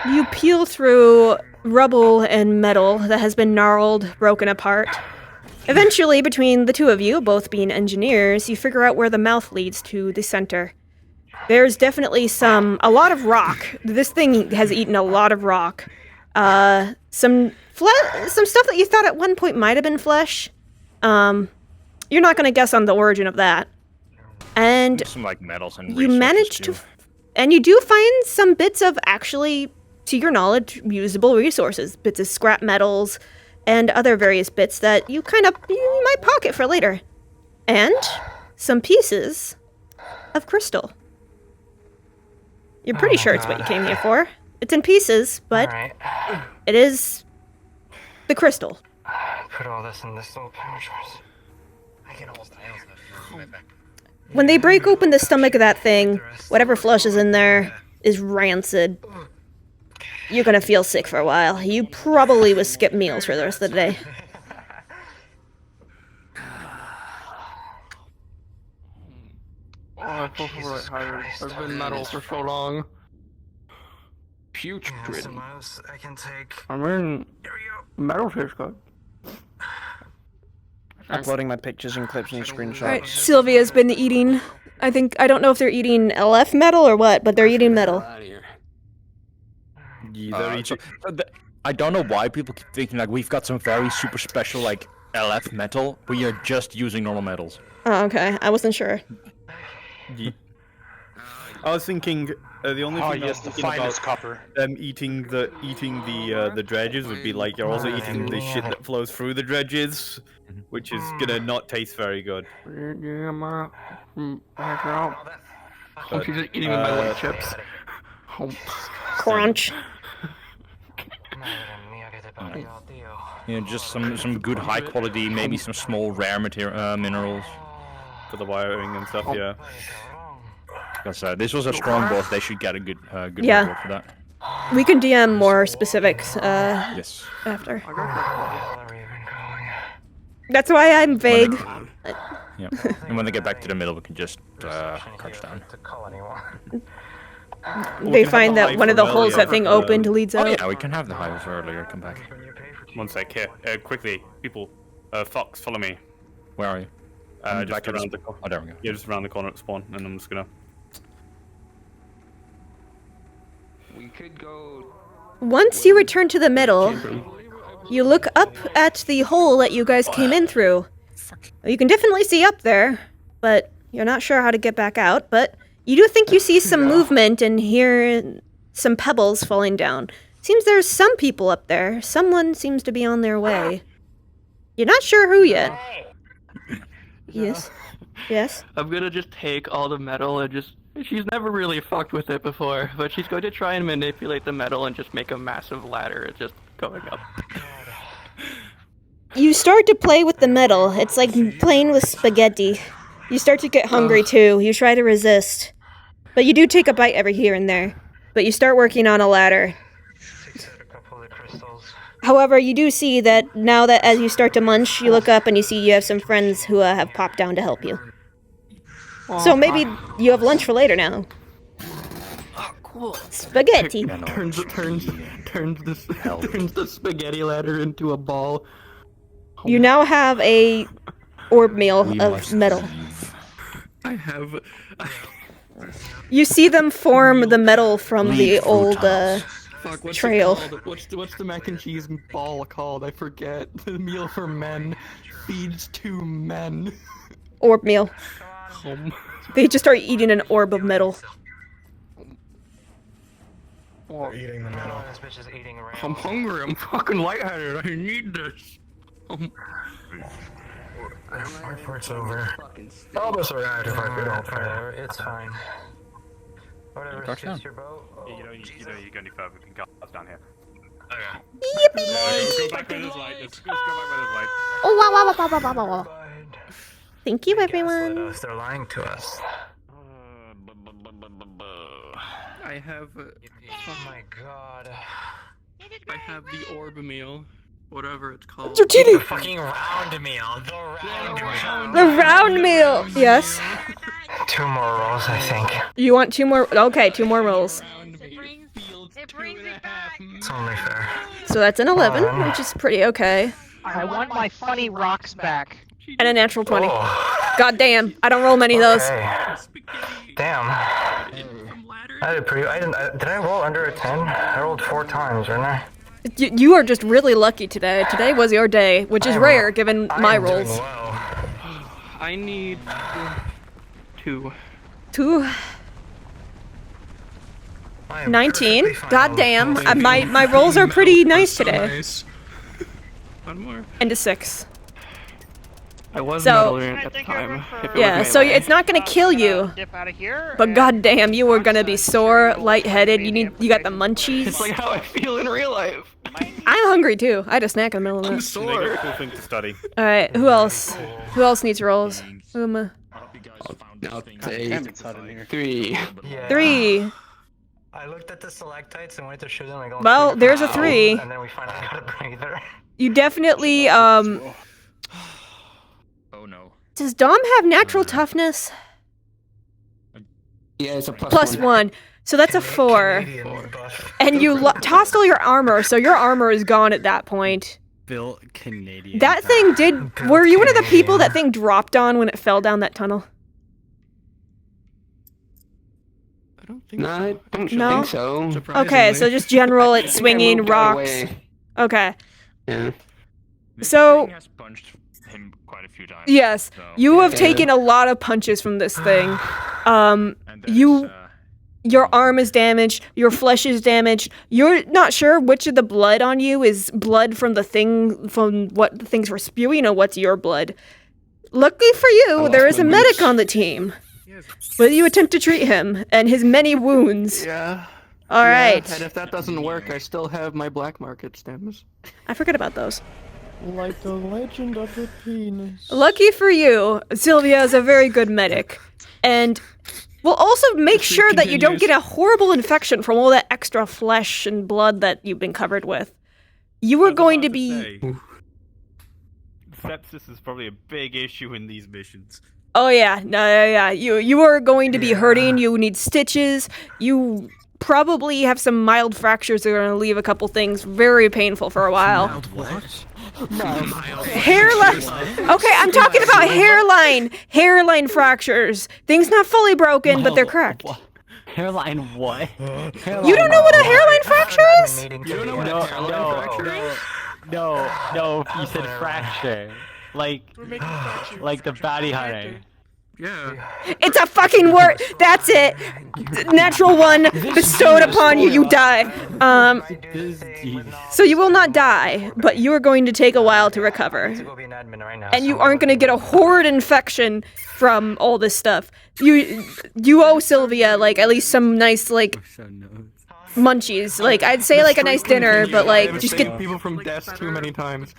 You peel through rubble and metal that has been gnarled, broken apart. Eventually, between the two of you, both being engineers, you figure out where the mouth leads to the center. There's definitely a lot of rock. This thing has eaten a lot of rock. Some stuff that you thought at one point might have been flesh. You're not gonna guess on the origin of that. And Some like metals and you resources, manage too. to, and you do find some bits of actually, to your knowledge, usable resources, bits of scrap metals, and other various bits that you you might pocket for later, and some pieces of crystal. You're pretty sure it's what you came here for. It's in pieces, but it is the crystal. Put all this in this little power source. I can hold it. When they break open the stomach of that thing, whatever flesh is in there is rancid. You're gonna feel sick for a while. You probably will skip meals for the rest of the day. Oh, I feel right hard. I've been metal for so long. Putrid. Some mouse I can take. I mean, metal tastes good. Uploading my pictures and clips and screenshots. Alright, Sylvia's been eating. I don't know if they're eating LF metal or what, but they're eating metal. I don't know why people keep thinking like we've got some very super special like LF metal. We are just using normal metals. Oh, okay. I wasn't sure. I was thinking the only thing I was the thinking finest about copper. them eating the dredges would be like you're also eating the shit that flows through the dredges, which is gonna not taste very good. She's just eating with my white chips. Crunch. You know, just some good high quality, maybe some small rare minerals for the wiring and stuff. Yeah. Because this was a strong boss, they should get a good Yeah. reward for that. We can DM more specifics Yes. after. That's why I'm vague. Yeah. And when they get back to the middle, we can just crouch down. They find that one of the holes that thing opened leads out. Oh yeah, we can have the hive earlier. Come back. One sec, here. Quickly, people. Fox, follow me. Where are you? Just back at around the... the corner. Oh, there we go. Yeah, just around the corner at spawn, and I'm just gonna. We could go. Once you return to the middle, you look up at the hole that you guys came in through. You can definitely see up there, but you're not sure how to get back out. But you do think you see some movement and hear some pebbles falling down. Seems there's some people up there. Someone seems to be on their way. You're not sure who yet. Yes. Yes. I'm gonna just take all the metal and just. She's never really fucked with it before, but she's going to try and manipulate the metal and just make a massive ladder just going up. You start to play with the metal. It's like playing with spaghetti. You start to get hungry too. You try to resist. But you do take a bite every here and there. But you start working on a ladder. However, you do see that now that as you start to munch, you look up and you see you have some friends who have popped down to help you. So maybe you have lunch for later now. Oh, cool. Spaghetti. Turns the spaghetti ladder into a ball. You now have a orb meal of metal. I have. You see them form the metal from the old Fuck, what's trail. It called? What's the mac and cheese ball called? I forget. The meal for men feeds 2 men. Orb meal. They just start eating an orb of metal. Eating the metal. I'm hungry. I'm fucking lightheaded. I need this. My part's over. I'll just arrive if I could help her. It's fine. Whatever suits your boat. You don't need to go any further. We can go down here. Okay. Go back by this light. Let's go back by this light. Oh, wow. Thank you, everyone. They're lying to us. I have. Oh my god. I have the orb meal, whatever it's called. Zucchini. The fucking round meal. The round meal. The round meal. Yes. 2 more rolls, I think. You want 2 more? Okay, 2 more rolls. It's only fair. So that's an 11, which is pretty okay. I want my funny rocks back. And a natural 20. Oh. God damn, I don't roll many of those. Damn. I did pretty. Did I roll under a 10? I rolled 4 times, didn't I? You are just really lucky today. Today was your day, which is rare given my rolls. Well. I need 2. 2. 19. God damn, my rolls are pretty nice today. One more. And a 6. I was So- meddling at the time. Yeah, so it's not gonna kill you. Dip out of here. But goddamn, you were gonna be sore, lightheaded. You got the munchies. It's like how I feel in real life. I'm hungry too. I had a snack in the middle of I'm it. sore. Cool thing to study. All right, who else? Who else needs rolls? Who am I? I'll take Damn, it's hot in here. 3. Yeah. 3. I looked at the stalactites and went to shoot them. Like, Well, there's a 3. And then we finally got a breather. You definitely Oh no. Does Dom have natural toughness? Yeah, it's a +1. So that's a 4. And you tossed all your armor, so your armor is gone at that point. Built Canadian. That thing did. Were you one of the people that thing dropped on when it fell down that tunnel? I don't think so. I don't No? think so. Okay, so just general, it's swinging moved out of rocks. way. Okay. Yeah. So, has punched him quite a few times. yes, so- you have taken a lot of punches from this thing. Your arm is damaged, your flesh is damaged. You're not sure which of the blood on you is blood from the thing, from what the things were spewing, or what's your blood. Luckily for you, there is a medic on the team. Will you attempt to treat him and his many wounds? Yeah. All right. And if that doesn't work, I still have my black market stems. I forgot about those. Like the legend of the penis. Lucky for you, Sylvia is a very good medic. And we'll also make sure that you don't get a horrible infection from all that extra flesh and blood that you've been covered with. You are going to be... Sepsis is probably a big issue in these missions. Oh yeah, yeah. You are going to be hurting. You need stitches. You probably have some mild fractures that are going to leave a couple things very painful for a while. What? Hairline. Okay, I'm talking about hairline fractures. Things not fully broken, but they're cracked. Hairline what? You don't know what a hairline fracture is? You don't know what a hairline fracture is? No, you said fracture. Like the bounty hunter. Yeah. It's a fucking word. That's it. Natural one bestowed upon you. You die. So you will not die, but you are going to take a while to recover. And you aren't going to get a horrid infection from all this stuff. You owe Sylvia like at least some nice like munchies. Like I'd say like a nice dinner, but like just get people from death too many times.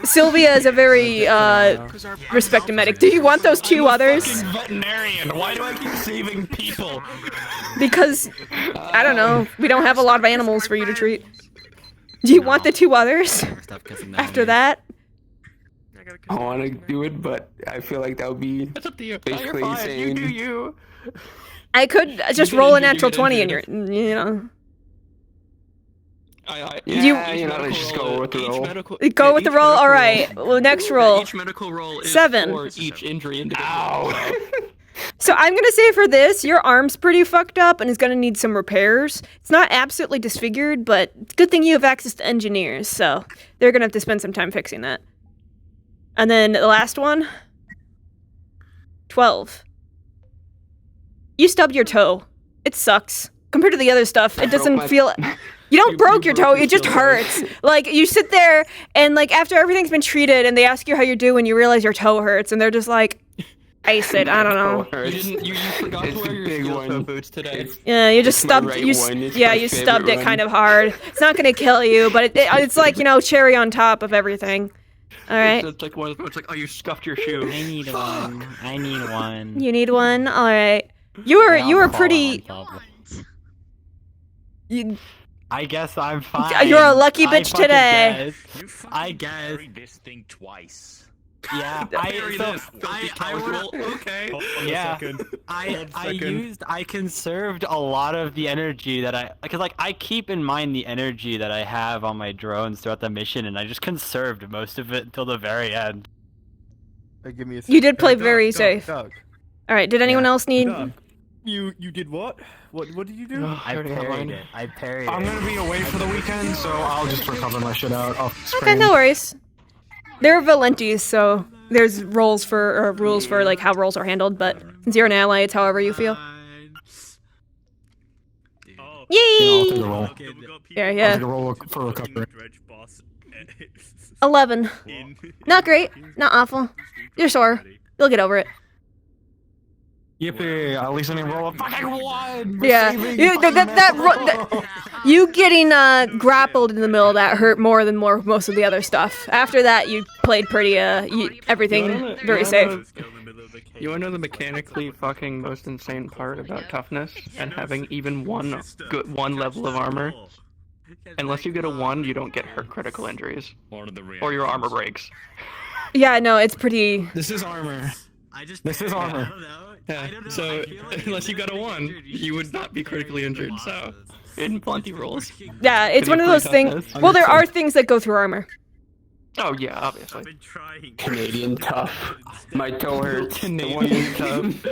Sylvia is a very respected medic. Do you want those 2 others? Veterinarian. Why do I keep saving people? Because I don't know. We don't have a lot of animals for you to treat. Do you want the 2 others? After that? I want to do it, but I feel like that would be basically insane. You do you. I could just roll a natural 20 and you're, you know. Just go with the roll. Go with the roll? Alright. Well, next roll. Each medical roll is 7. for each injury individual. So I'm gonna say for this, your arm's pretty fucked up and is gonna need some repairs. It's not absolutely disfigured, but it's a good thing you have access to engineers, so they're gonna have to spend some time fixing that. And then the last one, 12. You stubbed your toe. It sucks. Compared to the other stuff, it doesn't feel... You don't broke your toe, it just hurts. Like, you sit there, and like, after everything's been treated, and they ask you how you're doing, you realize your toe hurts, and they're just like, ice it, I don't know. You forgot to wear your steel-toe boots today. Yeah, you just stubbed, you stubbed it kind of hard. It's not gonna kill you, but it's like, you know, cherry on top of everything. Alright. It's like one of it's like, oh, you scuffed your shoe. I need one. I need one. You need one? Alright. You were pretty... I guess I'm fine. You're a lucky bitch today. I guess. This thing twice. Yeah, I conserved a lot of the energy that because like I keep in mind the energy that I have on my drones throughout the mission, and I just conserved most of it until the very end. Give me a You did play very safe. Doug. All right. Did anyone else need? Doug, you did what? What did you do? I parried it. I parried it. I'm gonna be away for the weekend, so I'll just recover my shit out off screen. Okay, no worries. They're Valentis, so there's rules for like how roles are handled. But since you're an ally, it's however you feel. Yay! I'll take a roll. Yeah. I'll take a roll for recovery. 11. Not great. Not awful. You're sore. You'll get over it. Yippee! At least I didn't roll a fucking 1. Yeah, you getting grappled in the middle of that hurt more than most of the other stuff. After that, you played pretty everything very safe. You wanna know the mechanically fucking most insane part about toughness and having even one level of armor? Unless you get a 1, you don't get hurt critical injuries, or your armor breaks. Yeah, no, it's pretty. This is armor. This is armor. Yeah, so unless you got a 1, you would not be critically injured. So in plenty rules. Yeah, it's one of those things. Well, there are things that go through armor. Oh yeah, obviously. Canadian tough. My toe hurts. Canadian tough.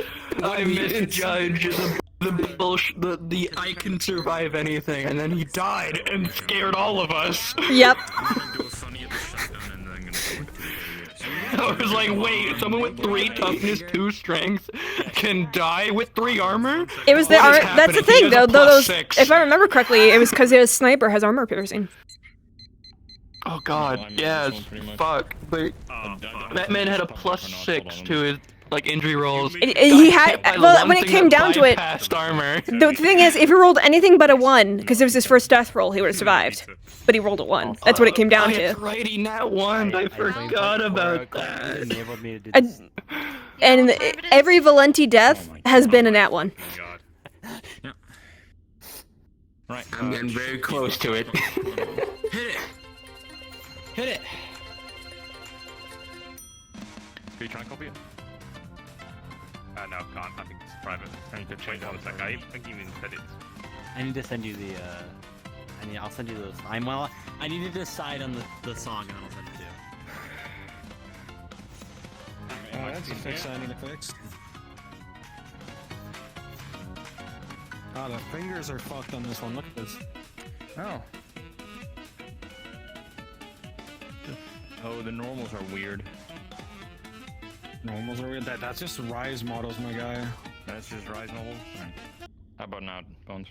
I misjudged the I can survive anything, and then he died and scared all of us. Yep. I was like, wait, someone with 3 toughness, 2 strength can die with 3 armor? It was the What is armor. That's the happening? He thing, has a though. Those, +6. if I remember correctly, it was because his sniper has armor piercing. Oh god, yes, fuck. But that man had a +6 to his injury rolls. He had, well, when it came down to it, armor. the thing is, if he rolled anything but a 1, because it was his first death roll, he would have survived. But he rolled a 1. That's what it came down to. That's right, he nat 1. I forgot about that. And every Valenti death has been a nat 1. Right. I'm getting very close to it. Hit it! Hit it! Are you trying to copy it? No, can't. I think it's private. I need to change on a sec. I think you even said it. I need to send you the, I'll send you those. I need to decide on the song and I'll send it to you. That's a fix I need to fix. Oh, the fingers are fucked on this one. Look at this. Oh. Oh, the normals are weird. Normals are weird. That's just Rise models, my guy. That's just Rise models? Alright. How about now, Bones?